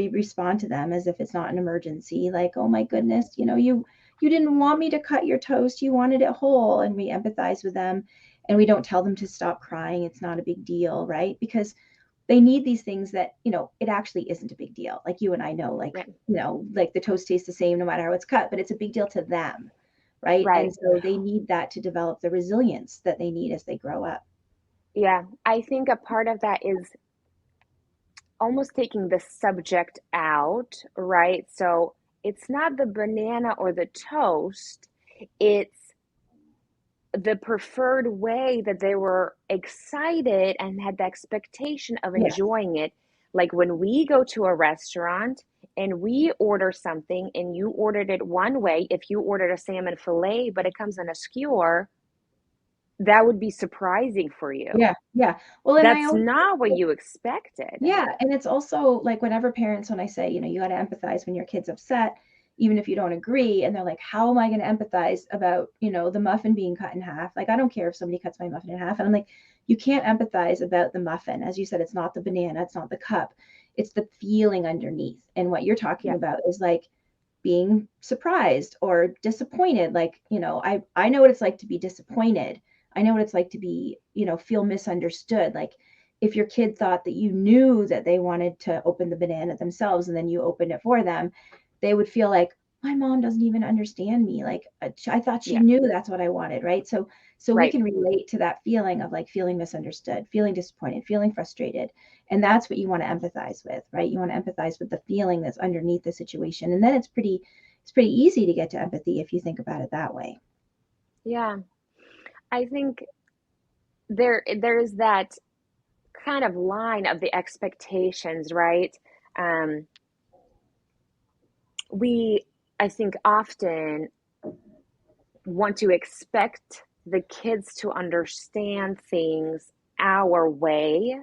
B: respond to them as if it's not an emergency, like, oh my goodness, you didn't want me to cut your toast, you wanted it whole, and we empathize with them, and we don't tell them to stop crying, it's not a big deal, right? Because they need these things that it actually isn't a big deal, like you and I know, like
A: right,
B: like the toast tastes the same no matter how it's cut, but it's a big deal to them, right? And
A: right.
B: so they need that to develop the resilience that they need as they grow up.
A: Yeah, I think a part of that is almost taking the subject out, right? So it's not the banana or the toast, it's the preferred way that they were excited and had the expectation of
B: Yes.
A: enjoying it. Like when we go to a restaurant and we order something and you ordered it one way, if you ordered a salmon fillet, but it comes in a skewer, that would be surprising for you.
B: Yeah. Yeah. Well, and I
A: That's
B: always
A: not what you expected.
B: yeah, and it's also like whenever parents, when I say, you got to empathize when your kid's upset, even if you don't agree, and they're like, how am I going to empathize about, the muffin being cut in half? Like, I don't care if somebody cuts my muffin in half. And I'm like, you can't empathize about the muffin. As you said, it's not the banana, it's not the cup, it's the feeling underneath. And what you're talking
A: Yeah,
B: about is like being surprised or disappointed. Like, I know what it's like to be disappointed. I know what it's like to be, feel misunderstood. Like, if your kid thought that you knew that they wanted to open the banana themselves and then you opened it for them, they would feel like, my mom doesn't even understand me. Like, I thought she
A: yeah,
B: knew that's what I wanted, right? So we
A: right.
B: can relate to that feeling of like feeling misunderstood, feeling disappointed, feeling frustrated. And that's what you want to empathize with, right? You want to empathize with the feeling that's underneath the situation. And then it's pretty easy to get to empathy if you think about it that way.
A: Yeah. I think there is that kind of line of the expectations, right? Um, we, I think, often want to expect the kids to understand things our way,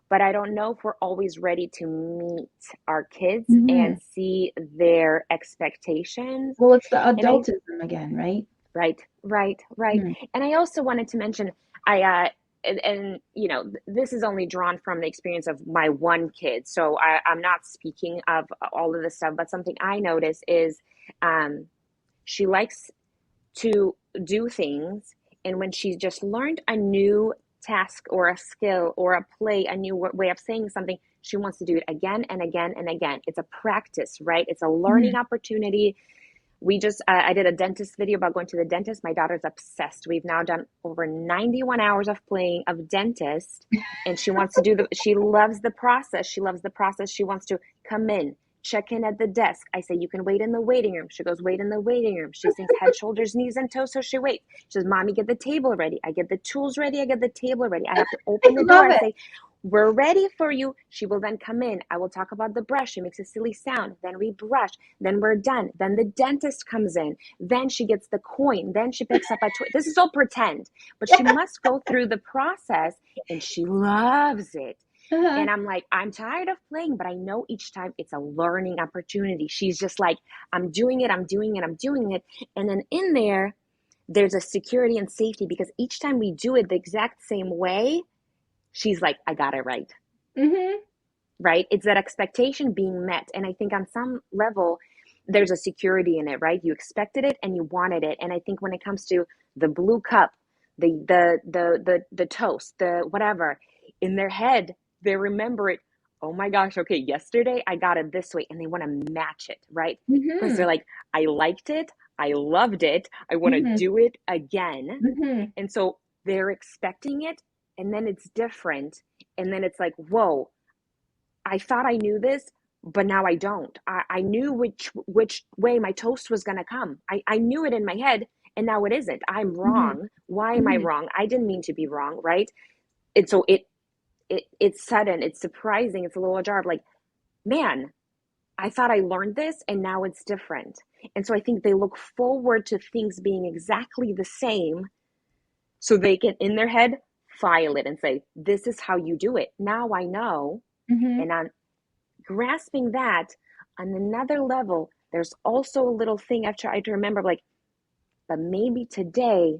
A: but I don't know if we're always ready to meet our kids
B: Mm-hmm.
A: and see their expectations.
B: Well, it's the
A: And I,
B: adultism again, right?
A: right, right, right.
B: Mm-hmm.
A: And I also wanted to mention, and this is only drawn from the experience of my one kid. So I'm not speaking of all of this stuff, but something I notice is um, she likes to do things. And when she's just learned a new task or a skill or a play, a new way of saying something, she wants to do it again and again and again. It's a practice, right? It's a
B: Mm-hmm.
A: learning opportunity. I did a dentist video about going to the dentist. My daughter's obsessed. We've now done over 91 hours of playing of dentist, and she loves the process. She loves the process. She wants to come in, check in at the desk. I say, you can wait in the waiting room. She goes, wait in the waiting room. She thinks head, shoulders, knees, and toes, so she waits. She says, Mommy, get the table ready. I get the tools ready. I get the table ready. I have to open the door.
B: Love
A: I
B: it.
A: say, we're ready for you. She will then come in. I will talk about the brush. She makes a silly sound. Then we brush. Then we're done. Then the dentist comes in. Then she gets the coin. Then she picks up a toy. This is all pretend, but she must go through the process and she loves it.
B: Uh-huh.
A: And I'm like, I'm tired of playing, but I know each time it's a learning opportunity. She's just like, I'm doing it, I'm doing it, I'm doing it. And then in there, there's a security and safety because each time we do it the exact same way, she's like, I got it right.
B: Mm-hmm.
A: Right? It's that expectation being met. And I think on some level, there's a security in it, right? You expected it and you wanted it. And I think when it comes to the blue cup, the toast, the whatever, in their head, they remember it. Oh my gosh, okay, yesterday I got it this way, and they want to match it, right? Because they're
B: Mm-hmm.
A: like, I liked it, I loved it, I want to
B: Mm-hmm.
A: do it again.
B: Mm-hmm.
A: And so they're expecting it, and then it's different. And then it's like, whoa, I thought I knew this, but now I don't. I knew which way my toast was gonna come. I knew it in my head, and now it isn't. I'm
B: Mm-hmm.
A: wrong. Why am I
B: Mm-hmm.
A: wrong? I didn't mean to be wrong, right? And so it's sudden, it's surprising, it's a little ajar of like, man, I thought I learned this and now it's different. And so I think they look forward to things being exactly the same so they can in their head file it and say, this is how you do it. Now I know.
B: Mm-hmm.
A: And I'm grasping that on another level, there's also a little thing I've tried to remember like, but maybe today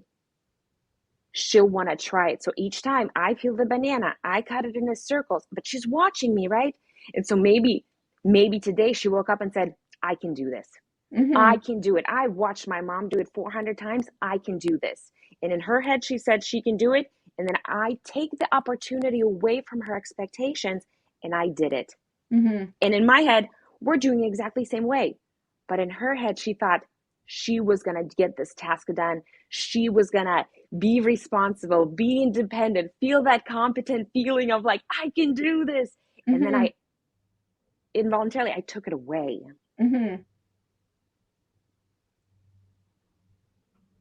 A: she'll want to try it. So each time I peel the banana, I cut it into circles, but she's watching me, right? And so maybe today she woke up and said, I can do this. I
B: Mm-hmm.
A: can do it. I watched my mom do it 400 times. I can do this. And in her head, she said she can do it. And then I take the opportunity away from her expectations and I did it.
B: Mm-hmm.
A: And in my head, we're doing it exactly the same way. But in her head, she thought she was going to get this task done. She was going to be responsible, be independent, feel that competent feeling of like, I can do this. And then
B: Mm-hmm.
A: involuntarily, I took it away.
B: Hmm.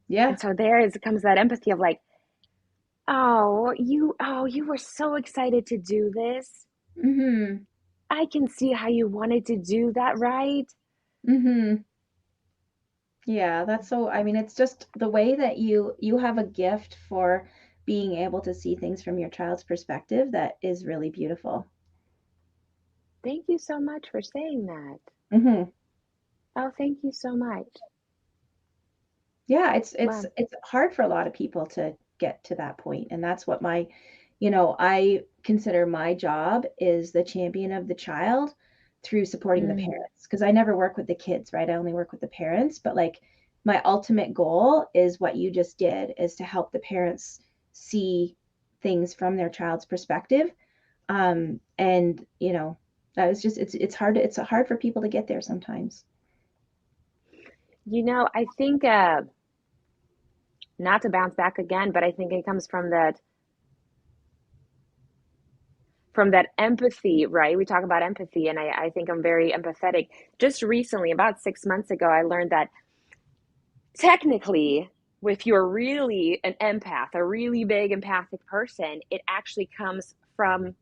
B: Yeah.
A: And so there is comes that empathy of like, oh, you were so excited to do this.
B: Hmm.
A: I can see how you wanted to do that, right?
B: Hmm. Yeah, that's so, I mean, it's just the way that you have a gift for being able to see things from your child's perspective that is really beautiful.
A: Thank you so much for saying that.
B: Hmm.
A: Oh, thank you so much.
B: Yeah, it's
A: Wow.
B: it's hard for a lot of people to get to that point, and that's what I consider my job is the champion of the child through supporting the
A: Mm.
B: parents because I never work with the kids, right? I only work with the parents, but like my ultimate goal is what you just did is to help the parents see things from their child's perspective. And it's just it's hard for people to get there sometimes.
A: I think not to bounce back again, but I think it comes from that empathy, right? We talk about empathy, and I think I'm very empathetic. Just recently, about 6 months ago, I learned that technically, if you're really an empath, a really big empathic person, it actually comes from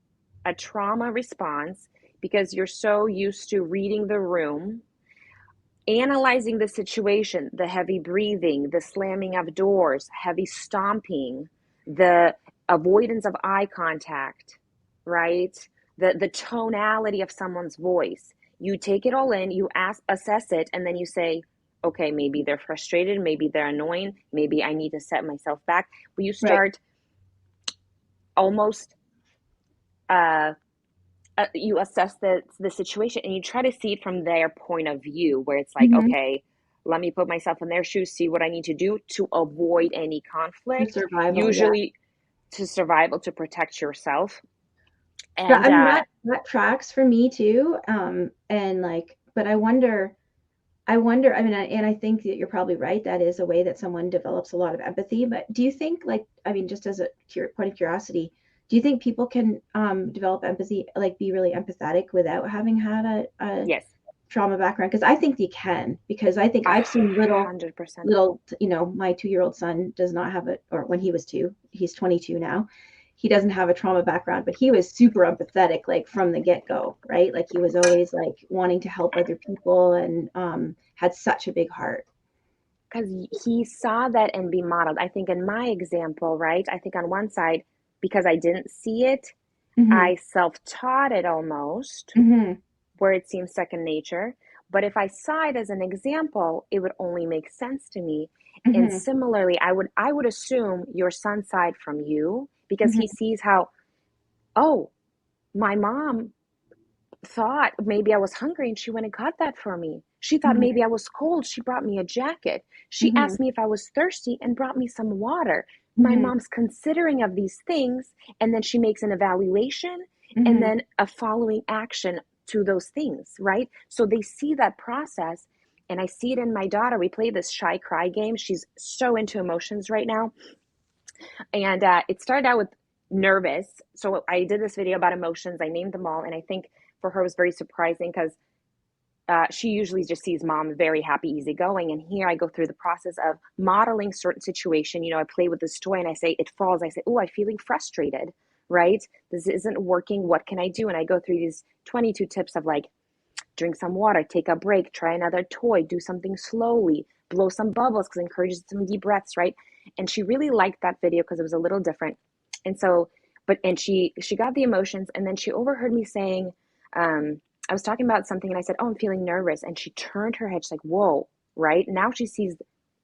A: a trauma response because you're so used to reading the room, analyzing the situation, the heavy breathing, the slamming of doors, heavy stomping, the avoidance of eye contact, right? The tonality of someone's voice. You take it all in, assess it, and then you say, okay, maybe they're frustrated, maybe they're annoying, maybe I need to set myself back. But you
B: Right.
A: start almost uh, you assess the situation and you try to see it from their point of view where it's like,
B: Hmm.
A: okay, let me put myself in their shoes, see what I need to do to avoid any
B: For
A: conflict,
B: survival, yeah.
A: usually to survival, to protect yourself.
B: Yeah,
A: And
B: I mean that tracks for me too. And like, but I wonder, I mean, and I think that you're probably right. That is a way that someone develops a lot of empathy. But do you think, like, I mean, just as a point of curiosity, do you think people can develop empathy, like be really empathetic without having had a
A: yes,
B: trauma background? Because I think they can, because I think
A: a
B: I've seen little,
A: 100%.
B: little, my 2-year-old son does not have it, or when he was 2, he's 22 now. He doesn't have a trauma background, but he was super empathetic, like from the get go, right? Like he was always like wanting to help other people and had such a big heart.
A: Because he saw that and be modeled. I think in my example, right? I think on one side, because I didn't see it,
B: Hmm.
A: I self taught it almost,
B: Hmm.
A: where it seems second nature. But if I saw it as an example, it would only make sense to me. And
B: Hmm.
A: similarly, I would assume your son's side from you because he
B: Hmm.
A: sees how, oh, my mom thought maybe I was hungry and she went and got that for me. She thought
B: Hmm.
A: maybe I was cold. She brought me a jacket. She
B: Hmm.
A: asked me if I was thirsty and brought me some water. My
B: Hmm.
A: mom's considering of these things and then she makes an evaluation and
B: Hmm.
A: then a following action to those things, right? So they see that process and I see it in my daughter. We play this shy cry game. She's so into emotions right now. And it started out with nervous. So I did this video about emotions. I named them all. And I think for her it was very surprising because she usually just sees mom very happy, easygoing. And here I go through the process of modeling certain situation. I play with this toy and I say, it falls. I say, oh, I'm feeling frustrated, right? This isn't working. What can I do? And I go through these 22 tips of like, drink some water, take a break, try another toy, do something slowly, blow some bubbles because it encourages some deep breaths, right? And she really liked that video because it was a little different. And so, and she got the emotions, and then she overheard me saying, I was talking about something, and I said, "Oh, I'm feeling nervous," and she turned her head. She's like, "Whoa!" Right now, she sees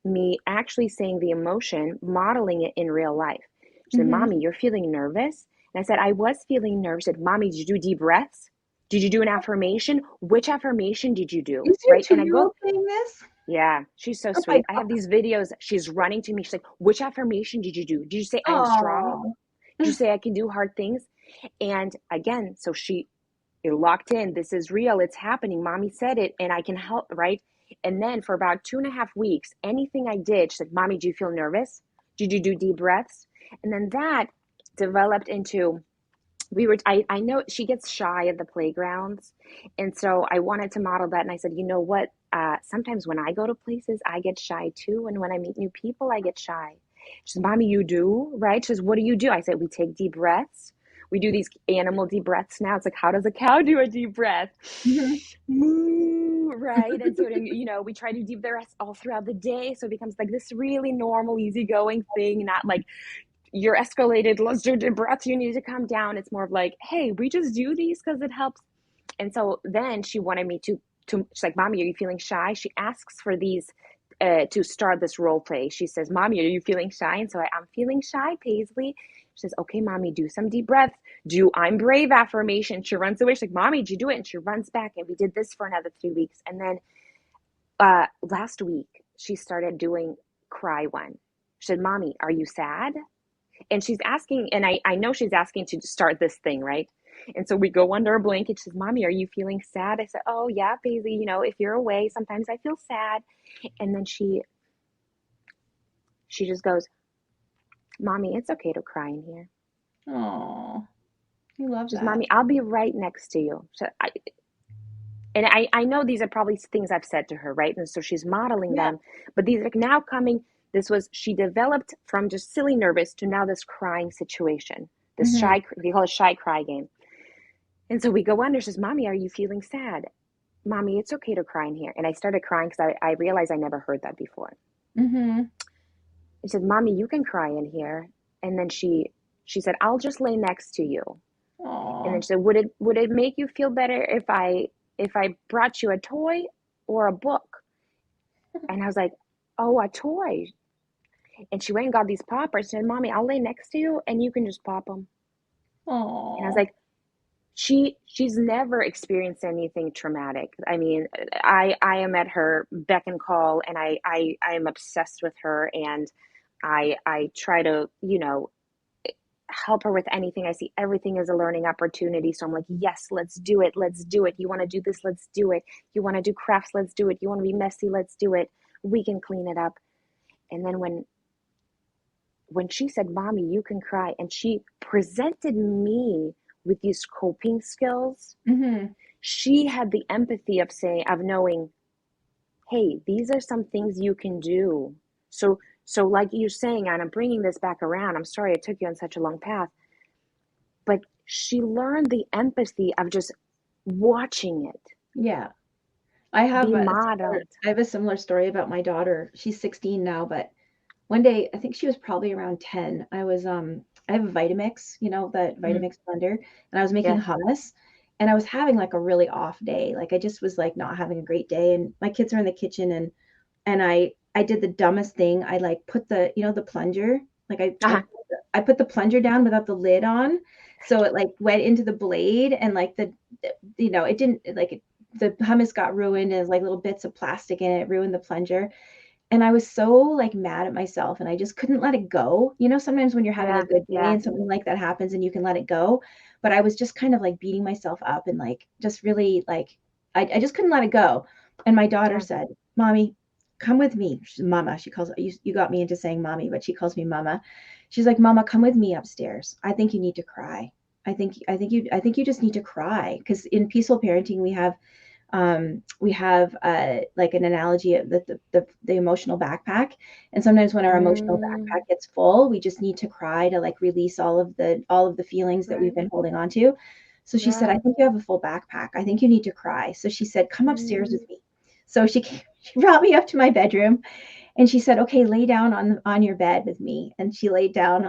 A: me actually saying the emotion, modeling it in real life. She said,
B: Hmm.
A: "Mommy, you're feeling nervous," and I said, "I was feeling nervous." She said, "Mommy, did you do deep breaths? Did you do an affirmation? Which affirmation did you do?"
B: Is your
A: Right? And I
B: 2-year-old
A: go,
B: saying this?
A: yeah, she's so
B: Oh my
A: sweet. I have these videos. She's running to me. She's like, which affirmation did you do? Did you say I am strong?
B: God.
A: Did you
B: Oh.
A: say I can do hard things? And again, so it locked in. This is real. It's happening. Mommy said it and I can help, right? And then for about 2.5 weeks, anything I did, she said, Mommy, do you feel nervous? Did you do deep breaths? And then that developed into I know she gets shy at the playgrounds, and so I wanted to model that. And I said, you know what? Sometimes when I go to places, I get shy too, and when I meet new people, I get shy. She says, "Mommy, you do, right?" She says, "What do you do?" I said, "We take deep breaths. We do these animal deep breaths now. It's like, how does a cow do a deep breath?
B: Mhm.
A: Moo, right?" And so then, we try to do deep breaths all throughout the day, so it becomes like this really normal, easygoing thing, not like you're escalated, let's do deep breaths, you need to calm down. It's more of like, hey, we just do these because it helps. And so then she wanted me to she's like, "Mommy, are you feeling shy?" She asks for these to start this role play. She says, "Mommy, are you feeling shy?" And so I'm feeling shy, Paisley. She says, "Okay, Mommy, do some deep breaths. Do I'm brave affirmation." She runs away. She's like, "Mommy, did you do it?" And she runs back. And we did this for another 3 weeks. And then last week, she started doing cry one. She said, "Mommy, are you sad?" And she's asking, and I know she's asking to start this thing, right? And so we go under a blanket. She says, "Mommy, are you feeling sad?" I said, "Oh yeah, Paisley, if you're away, sometimes I feel sad." And then she just goes, "Mommy, it's okay to cry in here."
B: Oh, you love
A: She says,
B: that.
A: "Mommy, I'll be right next to you." And I know these are probably things I've said to her, right? And so she's modeling
B: Yeah.
A: them, but these are now coming. She developed from just silly nervous to now this crying situation, this
B: Hmm.
A: shy, we call it shy cry game. And so we go under. She says, "Mommy, are you feeling sad?" "Mommy, it's okay to cry in here." And I started crying because I realized I never heard that before.
B: Hmm.
A: She said, "Mommy, you can cry in here." And then she said, "I'll just lay next to you." And then
B: Oh.
A: she said, "Would it make you feel better if I brought you a toy or a book?" And I was like, "Oh, a toy." And she went and got these poppers. She said, "Mommy, I'll lay next to you and you can just pop them." And I was
B: Oh.
A: like, she's never experienced anything traumatic. I mean, I am at her beck and call, and I am obsessed with her, and I try to help her with anything I see. Everything is a learning opportunity. So I'm like, yes, let's do it. Let's do it. You want to do this? Let's do it. You want to do crafts? Let's do it. You want to be messy? Let's do it. We can clean it up. And then when she said, "Mommy, you can cry," and she presented me with these coping skills,
B: Hmm.
A: she had the empathy of knowing, hey, these are some things you can do. So like you're saying, and I'm bringing this back around. I'm sorry it took you on such a long path, but she learned the empathy of just watching it
B: Yeah.
A: be modeled.
B: I have a similar story about my daughter. She's 16 now, but one day, I think she was probably around 10. I have a Vitamix, that
A: Mm,
B: Vitamix blender, and I was making
A: yeah.
B: hummus, and I was having like a really off day. Like I just was like not having a great day, and my kids are in the kitchen, and I did the dumbest thing. I like put the plunger, like
A: Uh-huh.
B: I put the plunger down without the lid on, so it like went into the blade, and like it didn't like the hummus got ruined, and like little bits of plastic in it ruined the plunger. And I was so like mad at myself, and I just couldn't let it go. Sometimes when you're having a
A: Yeah.
B: good day
A: Yeah.
B: and something like that happens and you can let it go, but I was just kind of like beating myself up and like just really like I just couldn't let it go. And my daughter
A: Yeah.
B: said, "Mommy, come with me." She's Mama. She calls you got me into saying mommy, but she calls me Mama. She's like, "Mama, come with me upstairs. I think you need to cry. I think you just need to cry." Because in peaceful parenting we have like an analogy of the emotional backpack, and sometimes when our emotional backpack
A: Mm,
B: gets full, we just need to cry to like release all of the feelings that we've
A: right.
B: been holding on to. So she said, "I
A: Right.
B: think you have a full backpack. I think you need to cry." So she said, "Come upstairs
A: Mm,
B: with me." So she brought me up to my bedroom, and she said, "Okay, lay down on your bed with me." And she laid down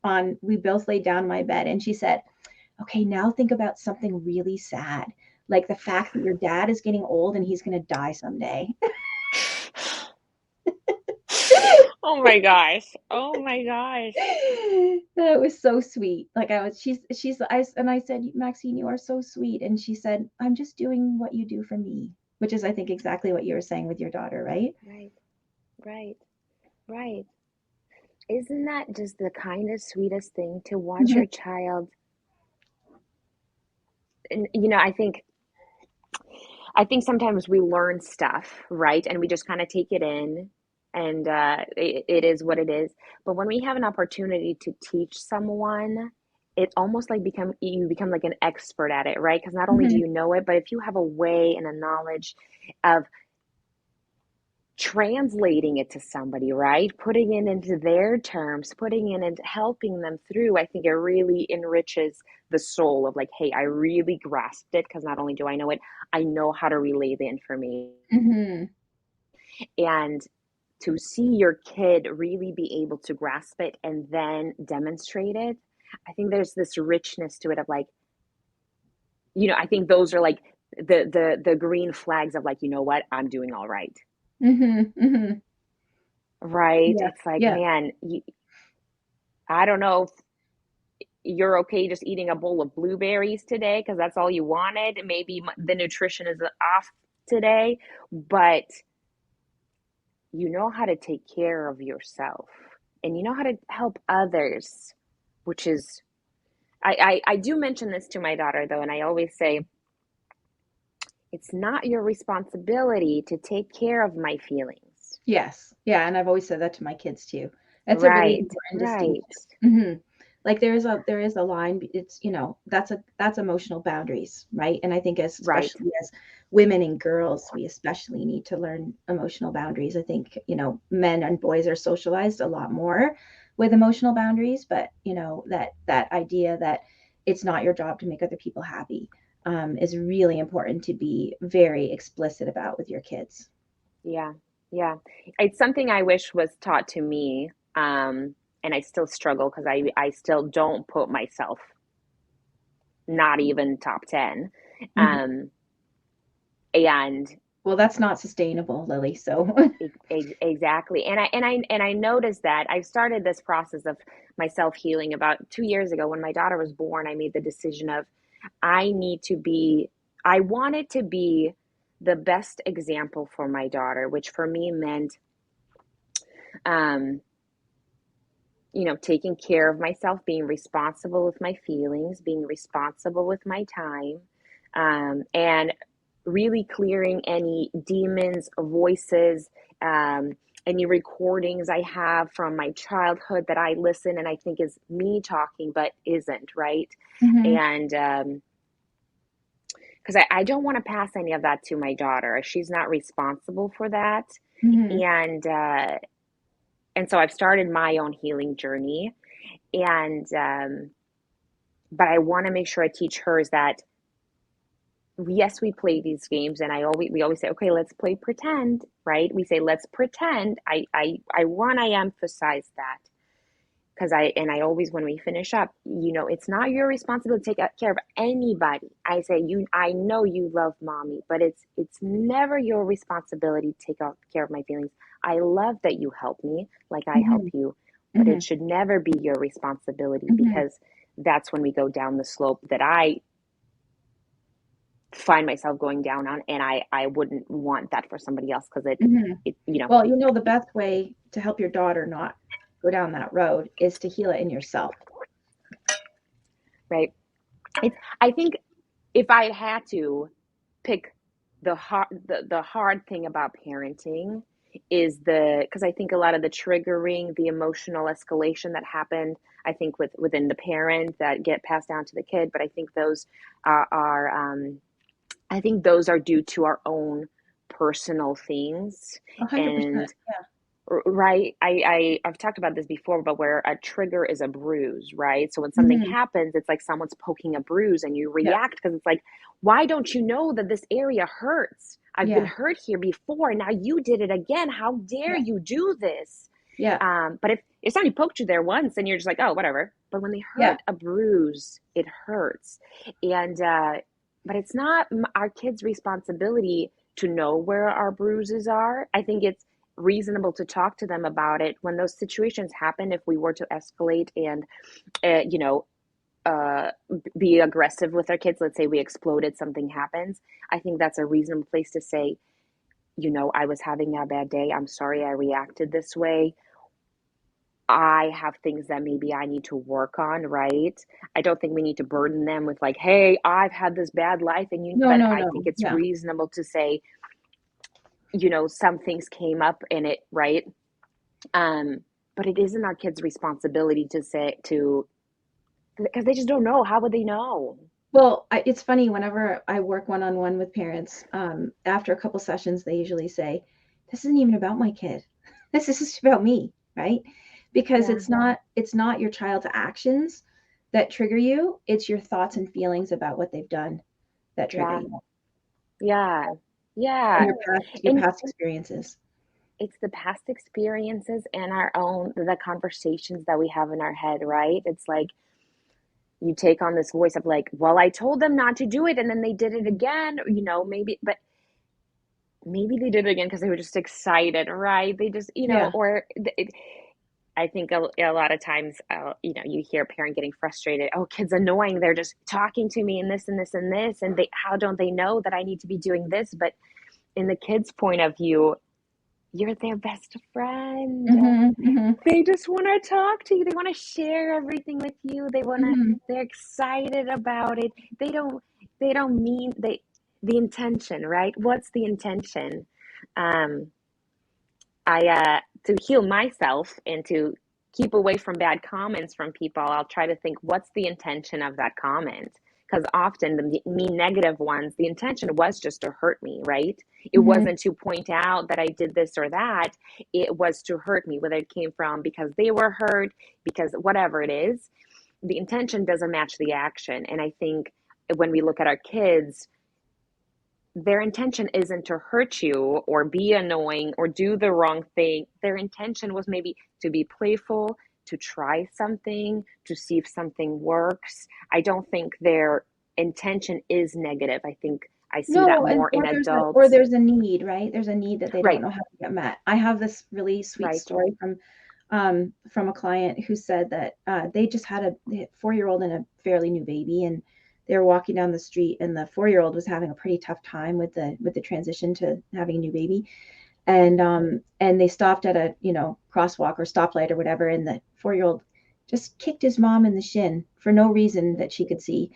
B: on we both laid down on my bed, and she said, "Okay, now think about something really sad, like the fact that your dad is getting old and he's going to die someday."
A: oh my gosh. Oh my gosh.
B: That was so sweet. Like I said, "Maxine, you are so sweet." And she said, "I'm just doing what you do for me," which is, I think, exactly what you were saying with your daughter, right?
A: Right. Right. Right. Isn't that just the kindest, sweetest thing to watch
B: Mhm.
A: your child? And I think sometimes we learn stuff, right? And we just kind of take it in, and it is what it is. But when we have an opportunity to teach someone, it almost like you become like an expert at it, right? Because not only do
B: Hmm.
A: you know it, but if you have a way and a knowledge of translating it to somebody, right? Putting it into their terms, putting it into helping them through, I think it really enriches the soul of like, hey, I really grasped it because not only do I know it, I know how to relay the information.
B: Hmm.
A: And to see your kid really be able to grasp it and then demonstrate it, I think there's this richness to it of like, I think those are like the green flags of like, you know what, I'm doing all right.
B: Hmm. Hmm.
A: Right?
B: Yeah.
A: It's like,
B: Yeah.
A: man, I don't know if you're okay just eating a bowl of blueberries today because that's all you wanted. Maybe the nutrition is off today, but you know how to take care of yourself and you know how to help others, which is, I do mention this to my daughter though, and I always say, it's not your responsibility to take care of my feelings.
B: Yes. Yeah. And I've always said that to my kids too. That's a really
A: Right,
B: important
A: right,
B: distinction. Hmm. Like there is a line. It's that's emotional boundaries, right? And I think
A: right.
B: especially as women and girls, we especially need to learn emotional boundaries. I think men and boys are socialized a lot more with emotional boundaries, but that idea that it's not your job to make other people happy is really important to be very explicit about with your kids.
A: Yeah, yeah. It's something I wish was taught to me, and I still struggle because I still don't put myself not even top 10.
B: Mhm.
A: Um, and
B: Well, that's not sustainable, Lily. So,
A: exactly. And I noticed that I've started this process of myself healing about 2 years ago when my daughter was born. I made the decision of I need to be, I wanted to be the best example for my daughter, which for me meant, um, taking care of myself, being responsible with my feelings, being responsible with my time, and really clearing any demons, voices, um, any recordings I have from my childhood that I listen and I think is me talking, but isn't, right?
B: mhm,
A: And because I don't want to pass any of that to my daughter. She's not responsible for that.
B: mhm,
A: And, uh, and so I've started my own healing journey. And but I want to make sure I teach her is that yes, we play these games, and we always say, okay, let's play pretend, right? We say let's pretend. I want I emphasize that because I always when we finish up, it's not your responsibility to take care of anybody. I say I know you love mommy, but it's never your responsibility to take care of my feelings. I love that you help me like I help
B: mhm,
A: you, but it
B: mhm,
A: should never be your responsibility
B: mhm,
A: because that's when we go down the slope that I find myself going down on, and I wouldn't want that for somebody else because
B: mhm.
A: it
B: Well, the best way to help your daughter not go down that road is to heal it in yourself.
A: right. I think if I had to pick the hard thing about parenting is because I think a lot of the triggering, the emotional escalation that happened, I think within the parent that get passed down to the kid, but I think those are I think those are due to our own personal things.
B: 100%.
A: And right, I've talked about this before, but where a trigger is a bruise, right? So when something
B: Mhm.
A: happens, it's like someone's poking a bruise and you
B: Yeah.
A: react because it's like, why don't you know that this area hurts? I've been
B: Yeah.
A: hurt here before, and now you did it again. How dare
B: Yeah.
A: you do this?
B: Yeah.
A: But if somebody poked you there once and you're just like, oh, whatever. But when they
B: Yeah.
A: hurt a bruise, it hurts. And but it's not our kids' responsibility to know where our bruises are. I think it's reasonable to talk to them about it when those situations happen. If we were to escalate and uh, you know uh, be aggressive with our kids, let's say we exploded, something happens. I think that's a reasonable place to say, I was having a bad day. I'm sorry I reacted this way. I have things that maybe I need to work on, right? I don't think we need to burden them with like, hey, I've had this bad life and
B: No,
A: but
B: no,
A: I
B: no.
A: think it's
B: Yeah.
A: reasonable to say, some things came up in it, right? Um, but it isn't our kids' responsibility to say to because they just don't know. How would they know?
B: Well, it's funny whenever I work one-on-one with parents, after a couple sessions, they usually say, "This isn't even about my kid. This is just about me," right? Because
A: Yeah,
B: it's not your child's actions that trigger you, it's your thoughts and feelings about what they've done that trigger
A: yeah,
B: you,
A: yeah,
B: and
A: yeah.
B: your
A: And
B: past experiences.
A: it's the past experiences and our own, the conversations that we have in our head, right? It's like you take on this voice of like, well, I told them not to do it and then they did it again, maybe, but maybe they did it again because they were just excited, right? They just,
B: Yeah.
A: I think a lot of times, you hear a parent getting frustrated. Oh, kid's annoying. They're just talking to me and this and this and this. And how don't they know that I need to be doing this? But in the kid's point of view, you're their best friend.
B: Mhm, mhm,
A: They just want to talk to you. They want to share everything with you.
B: mhm.
A: They're excited about it. They don't mean the intention, right? What's the intention? Um, to heal myself and to keep away from bad comments from people, I'll try to think, what's the intention of that comment? Because often the mean negative ones, the intention was just to hurt me, right? It
B: Mhm.
A: wasn't to point out that I did this or that. It was to hurt me, whether it came from because they were hurt, because whatever it is, the intention doesn't match the action. And I think when we look at our kids, their intention isn't to hurt you or be annoying or do the wrong thing. Their intention was maybe to be playful, to try something, to see if something works. I don't think their intention is negative. I think I see that
B: No, and
A: more in
B: or
A: adults.
B: there's a need, right? There's a need that they don't
A: Right,
B: know how to get met. I have this really sweet
A: right.
B: story from a client who said that they just had a 4-year-old and a fairly new baby, and they were walking down the street, and the 4-year-old was having a pretty tough time with the transition to having a new baby, and they stopped at a crosswalk or stoplight or whatever, and the 4-year-old just kicked his mom in the shin for no reason that she could see,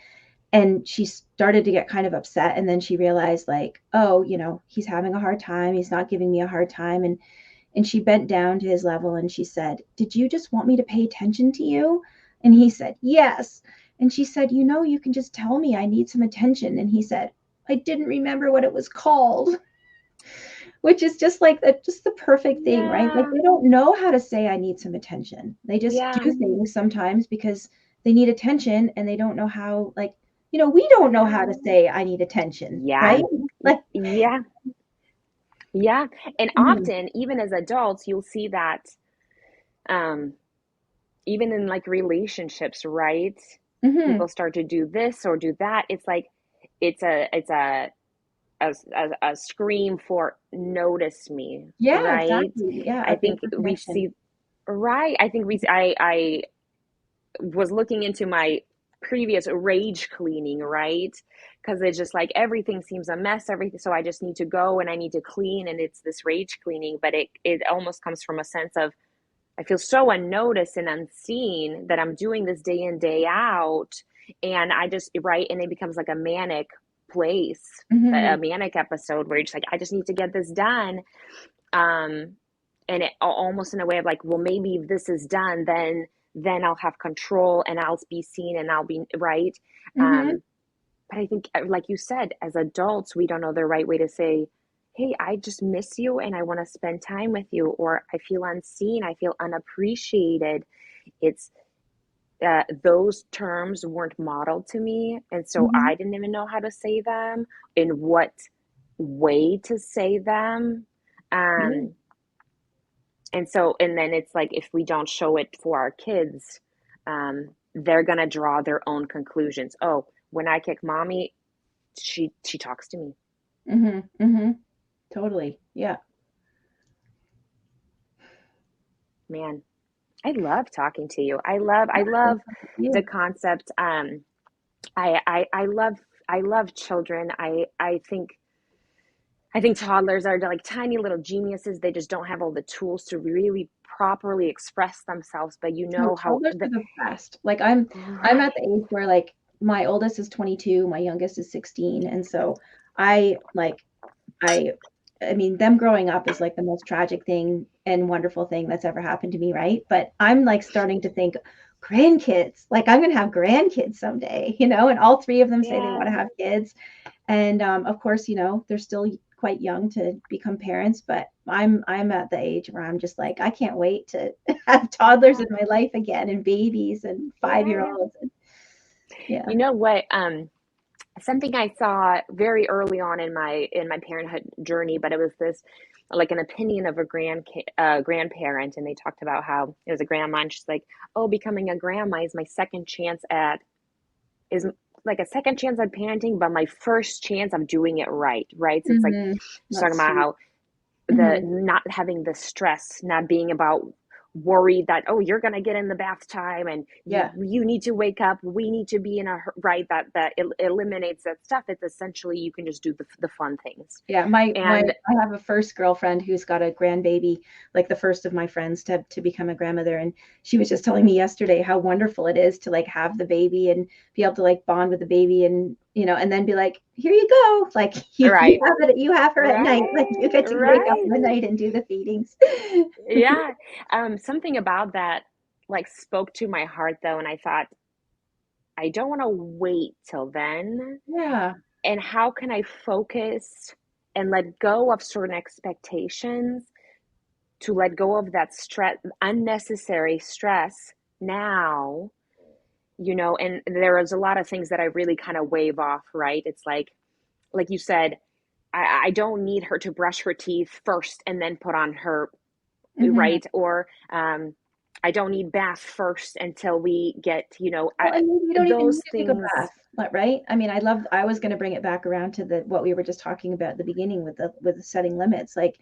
B: and she started to get kind of upset, and then she realized, like, oh, he's having a hard time, he's not giving me a hard time, and she bent down to his level and she said, "Did you just want me to pay attention to you?" And he said, "Yes." And she said, "You can just tell me I need some attention." And he said, "I didn't remember what it was called." Which is just like just the perfect thing, right? Like,
A: Yeah,
B: they don't know how to say I need some attention. They just
A: yeah,
B: do things sometimes because they need attention, and they don't know how, like, we don't know how to say I need attention,
A: yeah,
B: right? Like,
A: yeah, yeah. And
B: mhm,
A: often, even as adults, you'll see that um, even in like relationships, right?
B: mhm.
A: People start to do this or do that. It's like it's a scream for notice me,
B: Yeah,
A: right?
B: exactly. Yeah,
A: I
B: a big
A: think we
B: connection.
A: see right. I think we I was looking into my previous rage cleaning, right? Because it's just like everything seems a mess, everything. So I just need to go and I need to clean, and it's this rage cleaning, but it almost comes from a sense of I feel so unnoticed and unseen that I'm doing this day in, day out. And I just, right. And it becomes like a manic place, a
B: Mhm,
A: manic episode where you're just like, I just need to get this done. Um, and it almost in a way of like, well, maybe if this is done, then I'll have control and I'll be seen and I'll be right.
B: mhm.
A: Um, but I think, like you said, as adults, we don't know the right way to say, hey, I just miss you and I want to spend time with you, or I feel unseen, I feel unappreciated. It's those terms weren't modeled to me. And so
B: Mhm,
A: I didn't even know how to say them, in what way to say them.
B: yeah,
A: Um, and then it's like if we don't show it for our kids, they're gonna draw their own conclusions. Oh, when I kick mommy, she talks to me.
B: mhm, mhm. Totally, yeah.
A: Man, I love talking to you. I love the
B: You.
A: concept. I love children. I think toddlers are like tiny little geniuses. They just don't have all the tools to really properly express themselves. But you
B: No,
A: know how
B: toddlers are
A: the
B: the best. Like, I'm at
A: right.
B: the age where, like, my oldest is 22, my youngest is 16, and so I like I I mean, them growing up is like the most tragic thing and wonderful thing that's ever happened to me, right? But I'm like starting to think, grandkids, like I'm going to have grandkids someday, and all three of them say they want to
A: Yeah.
B: have kids. And of course, they're still quite young to become parents, but I'm at the age where I'm just like, I can't wait to have toddlers
A: Yeah.
B: in my life again, and babies and 5 year
A: Yeah.
B: olds. And yeah.
A: You know what? Something I saw very early on in my parenthood journey, but it was this like an opinion of a grandparent, and they talked about how it was a grandma, and she's like, "Oh, becoming a grandma is my second chance at is like a second chance at parenting, but my first chance of doing it right, right?" So it's like
B: Hmm.
A: she's talking
B: That's
A: about
B: sweet.
A: how the
B: Hmm.
A: not having the stress, not being about worried that, oh, you're going to get in the bath time and
B: Yeah.
A: you need to wake up, we need to be in a right, that eliminates that stuff. It's essentially you can just do the fun things.
B: Yeah, my
A: And
B: I have a first girlfriend who's got a grandbaby, like the first of my friends to become a grandmother, and she was just telling me yesterday how wonderful it is to like have the baby and be able to like bond with the baby, and and then be like, here you go, like you
A: right,
B: have it, you have her at night, like you
A: right,
B: get to wake up in
A: right,
B: the night and do the feedings.
A: yeah. Something about that like spoke to my heart though, and I thought I don't want to wait till then.
B: Yeah.
A: And how can I focus and let go of certain expectations, to let go of that stress, unnecessary stress now, and there is a lot of things that I really kind of wave off, right? It's like you said, I don't need her to brush her teeth first and then put on her,
B: Hmm.
A: right? Or I don't need bath first until we get,
B: Well, and maybe you don't even
A: those
B: need to take a
A: things.
B: bath, right? I mean, I was going to bring it back around to the what we were just talking about at the beginning with the setting limits. Like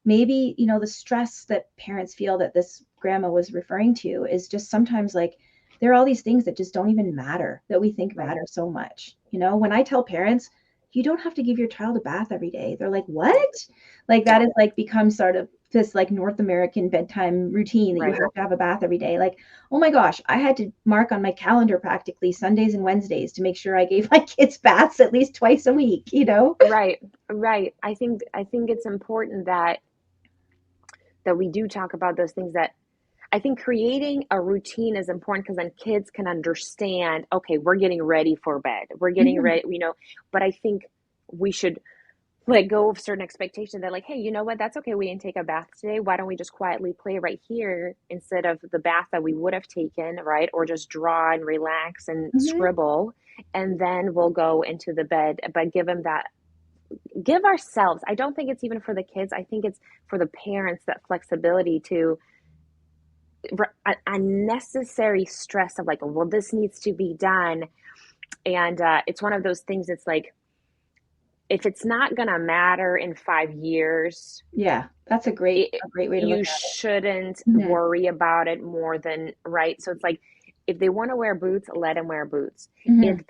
B: maybe, the stress that parents feel that this grandma was referring to is just sometimes like there are all these things that just don't even matter that we think
A: Right.
B: matter so much. When I tell parents, you don't have to give your child a bath every day, they're like,
A: Yeah.
B: what? Like that
A: Yeah.
B: is like become sort of this like North American bedtime routine that you
A: Right.
B: have a bath every day. Like, oh my gosh, I had to mark on my calendar practically Sundays and Wednesdays to make sure I gave my kids baths at least twice a week.
A: Right. Right. I think it's important that we do talk about those things. That I think creating a routine is important because then kids can understand, okay, we're getting ready for bed. We're getting
B: Mhm.
A: ready, but I think we should let go of certain expectations. They're like, hey, you know what? That's okay. We didn't take a bath today. Why don't we just quietly play right here instead of the bath that we would have taken, right? Or just draw and relax and
B: Mhm.
A: scribble, and then we'll go into the bed. But give ourselves, I don't think it's even for the kids. I think it's for the parents, that flexibility to unnecessary stress of like, well, this needs to be done. And it's one of those things. It's like, if it's not going to matter in 5 years,
B: Yeah, that's
A: it,
B: a great way to look
A: you
B: at
A: shouldn't
B: it. Mhm.
A: worry about it more than, right. So it's like, if they want to wear boots, let them wear boots.
B: Mhm.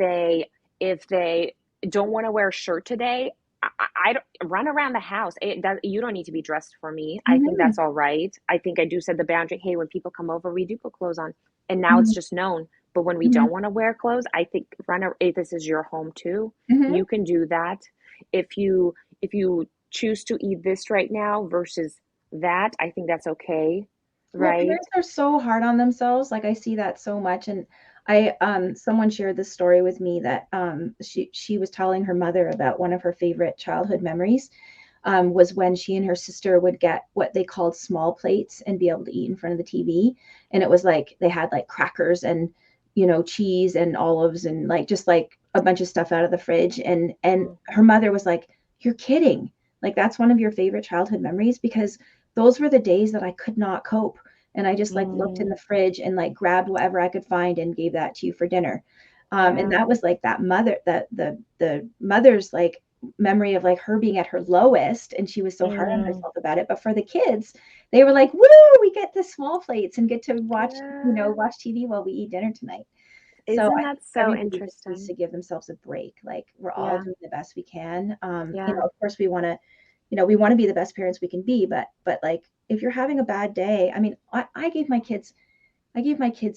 A: If they don't want to wear a shirt today, I don't run around the house. You don't need to be dressed for me. I think
B: Mhm.
A: that's all right. I think I do set the boundary. Hey, when people come over, we do put clothes on, and now it's
B: Mhm.
A: just known. But when we
B: Mhm.
A: don't want to wear clothes, I think this is your home too.
B: Mhm.
A: You can do that. If you choose to eat this right now versus that, I think that's okay,
B: Well,
A: right?
B: parents are so hard on themselves. Like I see that so much. And someone shared this story with me that she was telling her mother about one of her favorite childhood memories, was when she and her sister would get what they called small plates and be able to eat in front of the TV. And it was like they had like crackers and cheese and olives and like just like a bunch of stuff out of the fridge. And
A: Mm,
B: her mother was like, "You're kidding. Like that's one of your favorite childhood memories?" Because those were the days that I could not cope. And I just like looked in
A: mm,
B: the fridge and like grabbed whatever I could find and gave that to you for dinner. And
A: yeah,
B: that was like that mother, the mother's like memory of like her being at her lowest, and she was so hard on
A: mm,
B: herself about it. But for the kids, they were like, "Woo, we get the small plates and get to
A: yeah.
B: watch TV while we eat dinner tonight." So
A: Isn't
B: I
A: that
B: think
A: so
B: everybody just needs
A: interesting?
B: to give themselves a break. Like we're all
A: Yeah,
B: doing the best we can.
A: yeah,
B: Of course we want to be the best parents we can be, but like if you're having a bad day, I mean, I gave my kids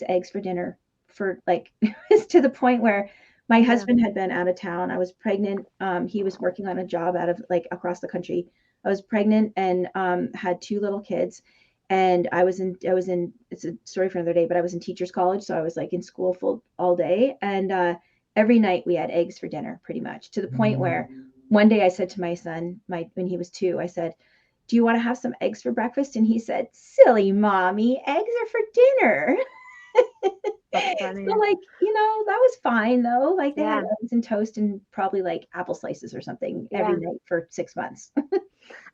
B: eggs for dinner for like it's to the point where my
A: yeah.
B: husband had been out of town. I was pregnant. He was working on a job out of like across the country. I was pregnant and had two little kids. and I was in, it's a story for another day, but I was in teachers college. So I was like in school full all day. And every night we had eggs for dinner pretty much, to the point where one day I said to my son, when he was 2, I said, do you want to have some eggs for breakfast? And he said, silly mommy, eggs are for dinner.
A: That's
B: So
A: funny.
B: like, that was fine though. Like they had
A: Yeah.
B: eggs and toast and probably like apple slices or something every
A: Yeah.
B: night for 6 months.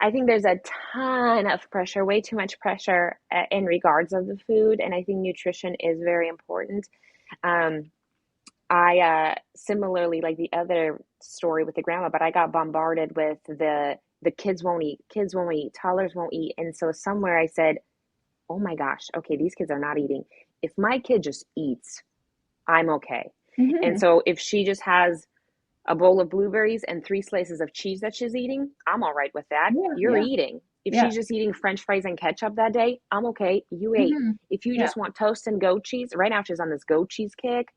A: I think there's a ton of pressure, way too much pressure in regards of the food, and I think nutrition is very important. Um, I similarly like the other story with the grandma, but I got bombarded with the kids won't eat, toddlers won't eat, and so somewhere I said, "Oh my gosh, okay, these kids are not eating. If my kid just eats, I'm okay." And
B: Hmm.
A: so if she just has a bowl of blueberries and 3 slices of cheese that she's eating, I'm all right with that.
B: Yeah,
A: You're
B: yeah,
A: eating. If
B: yeah.
A: she's just eating French fries and ketchup that day, I'm okay. You ate.
B: Hmm.
A: If you
B: Yeah,
A: just want toast and goat cheese, right now she's on this goat cheese kick.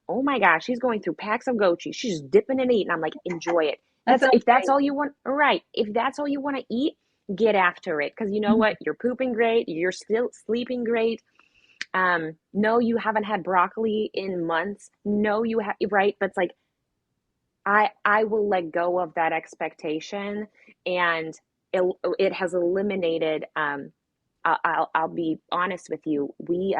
A: Oh my gosh, she's going through packs of goat cheese. She's just dipping and eating. I'm like, enjoy it.
B: that
A: That's
B: sounds
A: if that's
B: great.
A: all you want. Right. If that's all you want to eat, get after it. Because you know what?
B: Mhm.
A: You're pooping great. You're still sleeping great. No, you haven't had broccoli in months. No, you have right. But it's like I will let go of that expectation, and it has eliminated. I'll be honest with you. We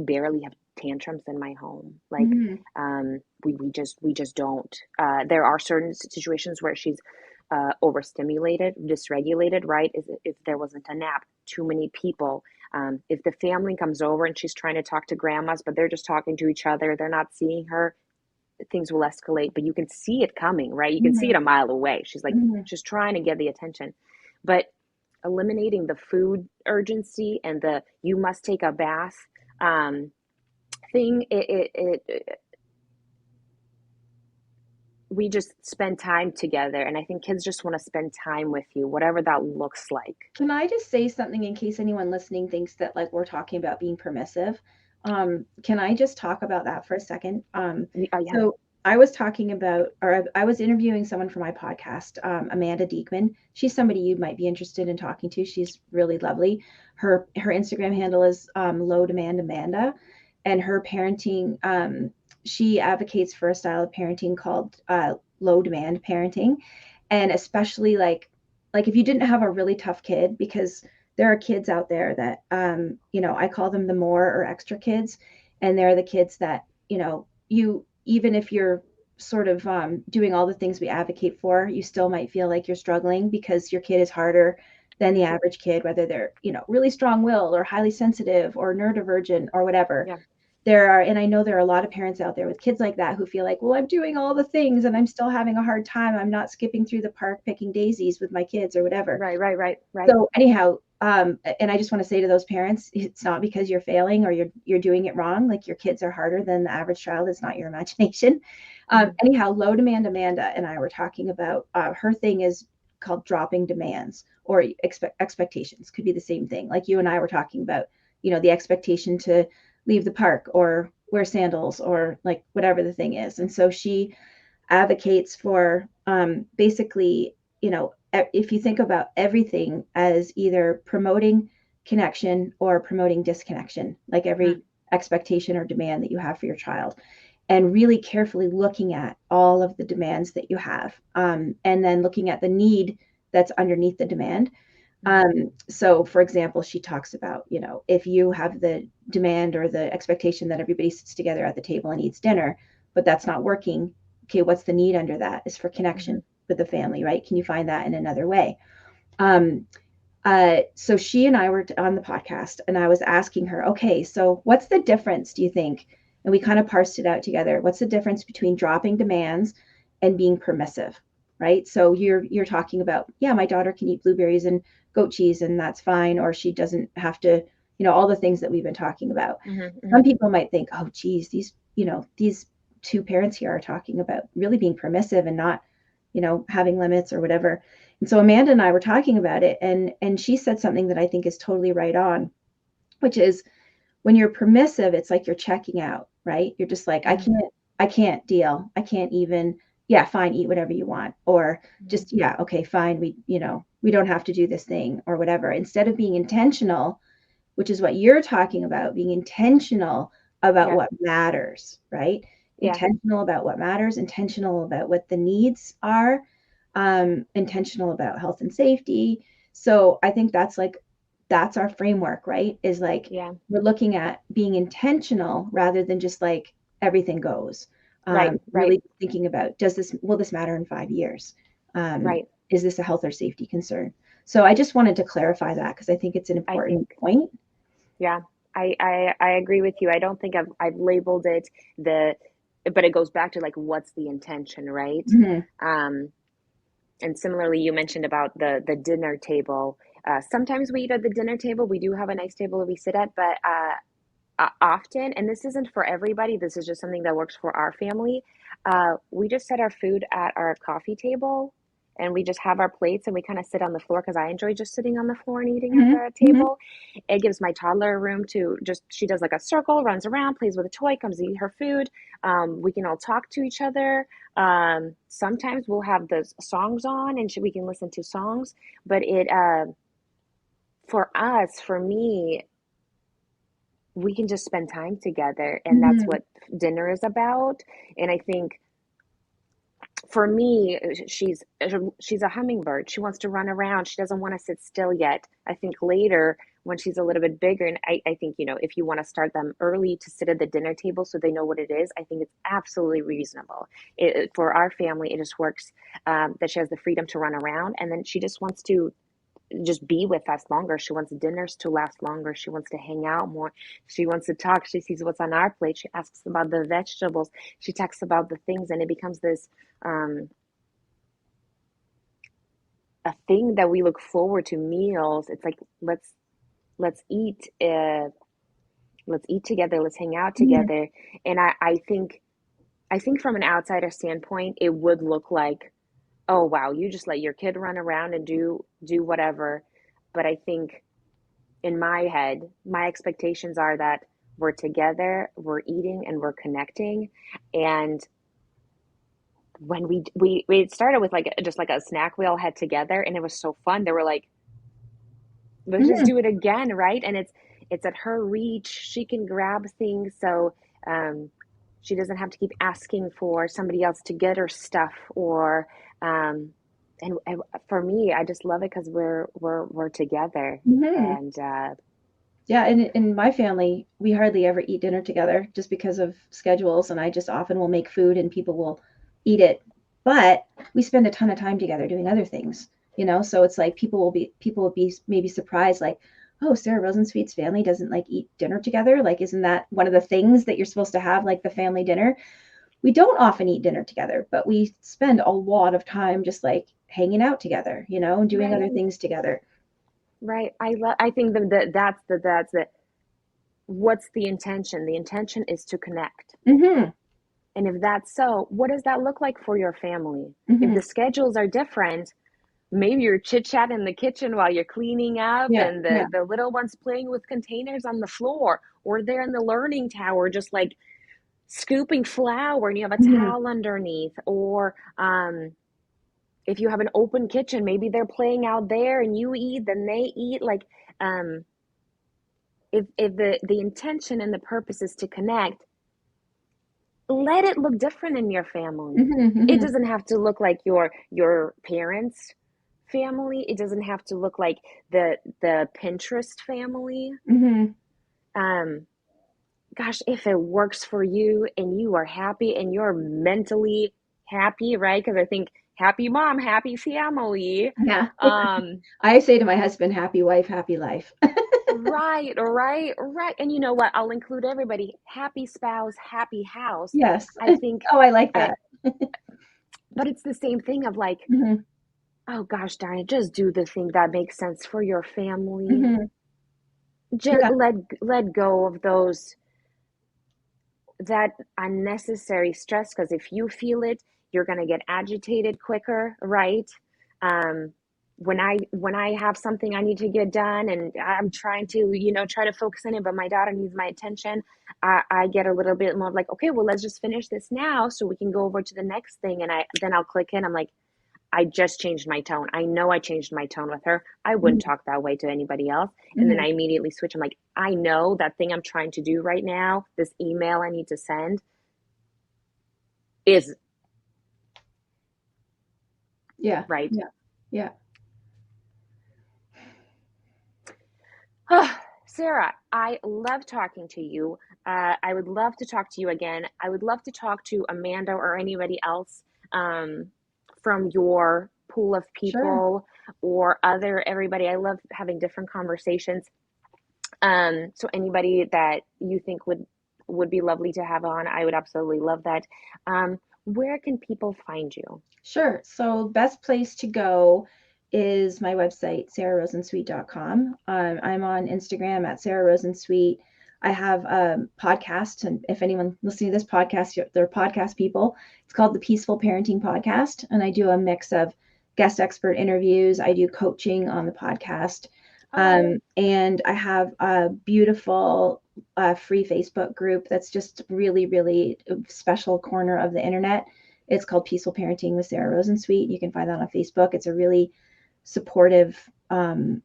A: barely have tantrums in my home. Like
B: Mhm.
A: we just don't. There are certain situations where she's overstimulated, dysregulated. Right? If there wasn't a nap, too many people. If the family comes over and she's trying to talk to grandmas, but they're just talking to each other, they're not seeing her, things will escalate, but you can see it coming, right? You can see
B: Mhm.
A: it a mile away. She's like,
B: Mhm.
A: she's trying to get the attention. But eliminating the food urgency and the you must take a bath um, thing, we just spend time together. And I think kids just want to spend time with you, whatever that looks like.
B: Can I just say something in case anyone listening thinks that like we're talking about being permissive? Can I just talk about that for a second?
A: Yeah.
B: So I was talking about, or I was interviewing someone for my podcast, Amanda Diekman. She's somebody you might be interested in talking to. She's really lovely. Her Instagram handle is Low Demand Amanda, and her parenting. She advocates for a style of parenting called low demand parenting, and especially like if you didn't have a really tough kid, because there are kids out there that I call them the more or extra kids, and they're the kids that you even if you're sort of doing all the things we advocate for, you still might feel like you're struggling because your kid is harder than the average kid, whether they're really strong-willed or highly sensitive or neurodivergent or whatever.
A: Yeah.
B: And I know there are a lot of parents out there with kids like that who feel like, well, I'm doing all the things and I'm still having a hard time. I'm not skipping through the park picking daisies with my kids or whatever.
A: Right.
B: So anyhow, and I just want to say to those parents, it's not because you're failing or you're doing it wrong. Like your kids are harder than the average child. It's not your imagination.
A: Mm-hmm.
B: Anyhow, low demand Amanda and I were talking about her thing is called dropping demands or expectations. Could be the same thing. Like you and I were talking about, the expectation to leave the park or wear sandals or like whatever the thing is. And so she advocates for basically, if you think about everything as either promoting connection or promoting disconnection, like every expectation or demand that you have for your child, and really carefully looking at all of the demands that you have, and then looking at the need that's underneath the demand.
A: Mm-hmm.
B: So for example, she talks about, if you have the demand or the expectation that everybody sits together at the table and eats dinner, but that's not working. Okay, what's the need under that? Is for
A: Mm-hmm.
B: connection with the family, right? Can you find that in another way? Um, so she and I were on the podcast, and I was asking her, okay, so what's the difference, do you think? And we kind of parsed it out together. What's the difference between dropping demands and being permissive, right? So you're talking about, yeah, my daughter can eat blueberries and goat cheese, and that's fine, or she doesn't have to, all the things that we've been talking about.
A: Mm-hmm.
B: Some people might think, oh, geez, these two parents here are talking about really being permissive and not, having limits or whatever. And so Amanda and I were talking about it, and she said something that I think is totally right on, which is when you're permissive, it's like you're checking out, right? You're just like,
A: Mm-hmm.
B: I can't deal. I can't even yeah, fine, eat whatever you want, or
A: Mhm.
B: just, yeah, okay, fine, we don't have to do this thing or whatever. Instead of being intentional, which is what you're talking about, being intentional about
A: Yep.
B: what matters, right?
A: Yeah.
B: Intentional about what matters, intentional about what the needs are, intentional about health and safety. So I think that's our framework, right? Is like
A: Yeah.
B: we're looking at being intentional rather than just like everything goes.
A: Right. Right.
B: Really thinking about, will this matter in 5 years?
A: Right.
B: Is this a health or safety concern? So I just wanted to clarify that because I think it's an
A: I
B: important
A: think,
B: point.
A: yeah, I agree with you. I don't think I've labeled it the, but it goes back to like what's the intention, right?
B: Mhm.
A: Um, and similarly, you mentioned about the dinner table. Sometimes we eat at the dinner table. We do have a nice table that we sit at, but often, and this isn't for everybody. This is just something that works for our family. We just set our food at our coffee table, and we just have our plates, and we kind of sit on the floor because I enjoy just sitting on the floor and eating at
B: Mhm.
A: the
B: Mhm.
A: table. It gives my toddler room to just, she does like a circle, runs around, plays with a toy, comes to eat her food. We can all talk to each other. Sometimes we'll have the songs on, and we can listen to songs. But for us, for me, we can just spend time together, and that's
B: Mhm.
A: what dinner is about. And I think for me, she's a hummingbird. She wants to run around. She doesn't want to sit still yet. I think later when she's a little bit bigger, and I think, if you want to start them early to sit at the dinner table so they know what it is, I think it's absolutely reasonable. For our family, it just works, that she has the freedom to run around, and then she just wants to just be with us longer. She wants dinners to last longer. She wants to hang out more. She wants to talk. She sees what's on our plate. She asks about the vegetables. She talks about the things, and it becomes this, a thing that we look forward to. Meals. It's like let's eat. Let's eat together. Let's hang out
B: Mhm.
A: together. And I think from an outsider standpoint, it would look like, oh wow, you just let your kid run around and do whatever. But I think in my head, my expectations are that we're together, we're eating, and we're connecting. And when we started with like just like a snack we all had together, and it was so fun. They were like, let's just
B: Mhm.
A: do it again, right? And it's at her reach. She can grab things, so um, she doesn't have to keep asking for somebody else to get her stuff. Or um, and for me, I just love it because we're together.
B: Mhm.
A: And
B: Yeah, in my family, we hardly ever eat dinner together just because of schedules, and I just often will make food and people will eat it. But we spend a ton of time together doing other things, So it's like people will be maybe surprised, like, oh, Sarah Rosensweet's family doesn't like eat dinner together. Like, isn't that one of the things that you're supposed to have, like the family dinner? We don't often eat dinner together, but we spend a lot of time just like hanging out together, and doing
A: right.
B: other things together.
A: Right. I think that's the what's the intention? The intention is to connect.
B: Hmm.
A: And if that's so, what does that look like for your family? If
B: Hmm.
A: the schedules are different, maybe you're chit chat in the kitchen while you're cleaning up,
B: Yeah,
A: and
B: yeah.
A: the little one's playing with containers on the floor, or they're in the learning tower just like scooping flour, and you have a
B: Hmm.
A: towel underneath. Or if you have an open kitchen, maybe they're playing out there and you eat, then they eat. Like, um, if the intention and the purpose is to connect, let it look different in your family.
B: Hmm.
A: It
B: Hmm.
A: doesn't have to look like your parents' family. It doesn't have to look like the Pinterest family.
B: Hmm.
A: Um, Gosh, if it works for you and you are happy and you're mentally happy, right? Because I think happy mom, happy family.
B: Yeah.
A: Um,
B: I say to my husband, happy wife, happy life.
A: right, right, right. And you know what? I'll include everybody. Happy spouse, happy house.
B: Yes.
A: I think
B: Oh, I like
A: I,
B: that.
A: but it's the same thing of like,
B: Hmm.
A: oh gosh darn it, just do the thing that makes sense for your family.
B: Hmm.
A: Just
B: Yeah.
A: let go of those, that unnecessary stress, because if you feel it, you're going to get agitated quicker, right? um when I have something I need to get done, and I'm trying to try to focus on it, but my daughter needs my attention, I get a little bit more like, okay, well, let's just finish this now so we can go over to the next thing. And I'll click in. I'm like, I just changed my tone. I know I changed my tone with her. I wouldn't
B: Mhm.
A: talk that way to anybody else. And then
B: Mhm.
A: I immediately switch. I'm like, I know that thing I'm trying to do right now, this email I need to send is
B: Yeah.
A: right.
B: Yeah. Yeah.
A: Oh, Sarah, I love talking to you. I would love to talk to you again. I would love to talk to Amanda or anybody else um, from your pool of
B: Sure.
A: people or other everybody. I love having different conversations. So anybody that you think would be lovely to have on, I would absolutely love that. Where can people find you?
B: Sure. So, best place to go is my website, sarah.rosensweet.com. I'm on Instagram at Sarah Rosensweet. I have a podcast, and if anyone listening to this podcast, they're podcast people. It's called the Peaceful Parenting Podcast, and I do a mix of guest expert interviews. I do coaching on the podcast,
A: Oh,
B: and I have a beautiful free Facebook group that's just really, really special corner of the internet. It's called Peaceful Parenting with Sarah Rosensweet. You can find that on Facebook. It's a really supportive,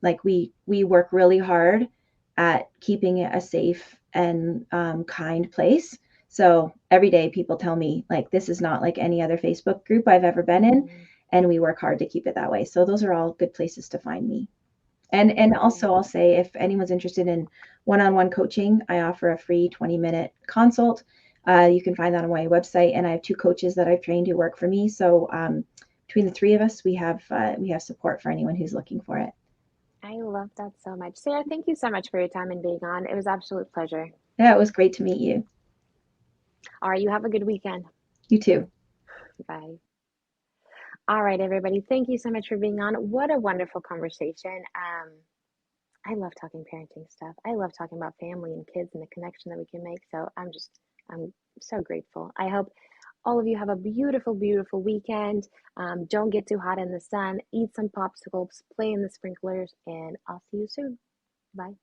B: like we work really hard at keeping it a safe and kind place. So every day people tell me like this is not like any other Facebook group I've ever been in,
A: mm,
B: and we work hard to keep it that way. So those are all good places to find me. And
A: yeah.
B: also I'll say if anyone's interested in one-on-one coaching, I offer a free 20-minute consult. You can find that on my website, and I have two coaches that I've trained who work for me. So between the three of us, we have support for anyone who's looking for it.
A: I love that so much. Sarah, thank you so much for your time and being on. It was an absolute pleasure.
B: Yeah, it was great to meet you.
A: All right, you have a good weekend.
B: You too.
A: Bye. All right, everybody. Thank you so much for being on. What a wonderful conversation. I love talking parenting stuff. I love talking about family and kids and the connection that we can make. So I'm so grateful. I hope all of you have a beautiful, beautiful weekend. Don't get too hot in the sun. Eat some popsicles, play in the sprinklers, and I'll see you soon. Bye.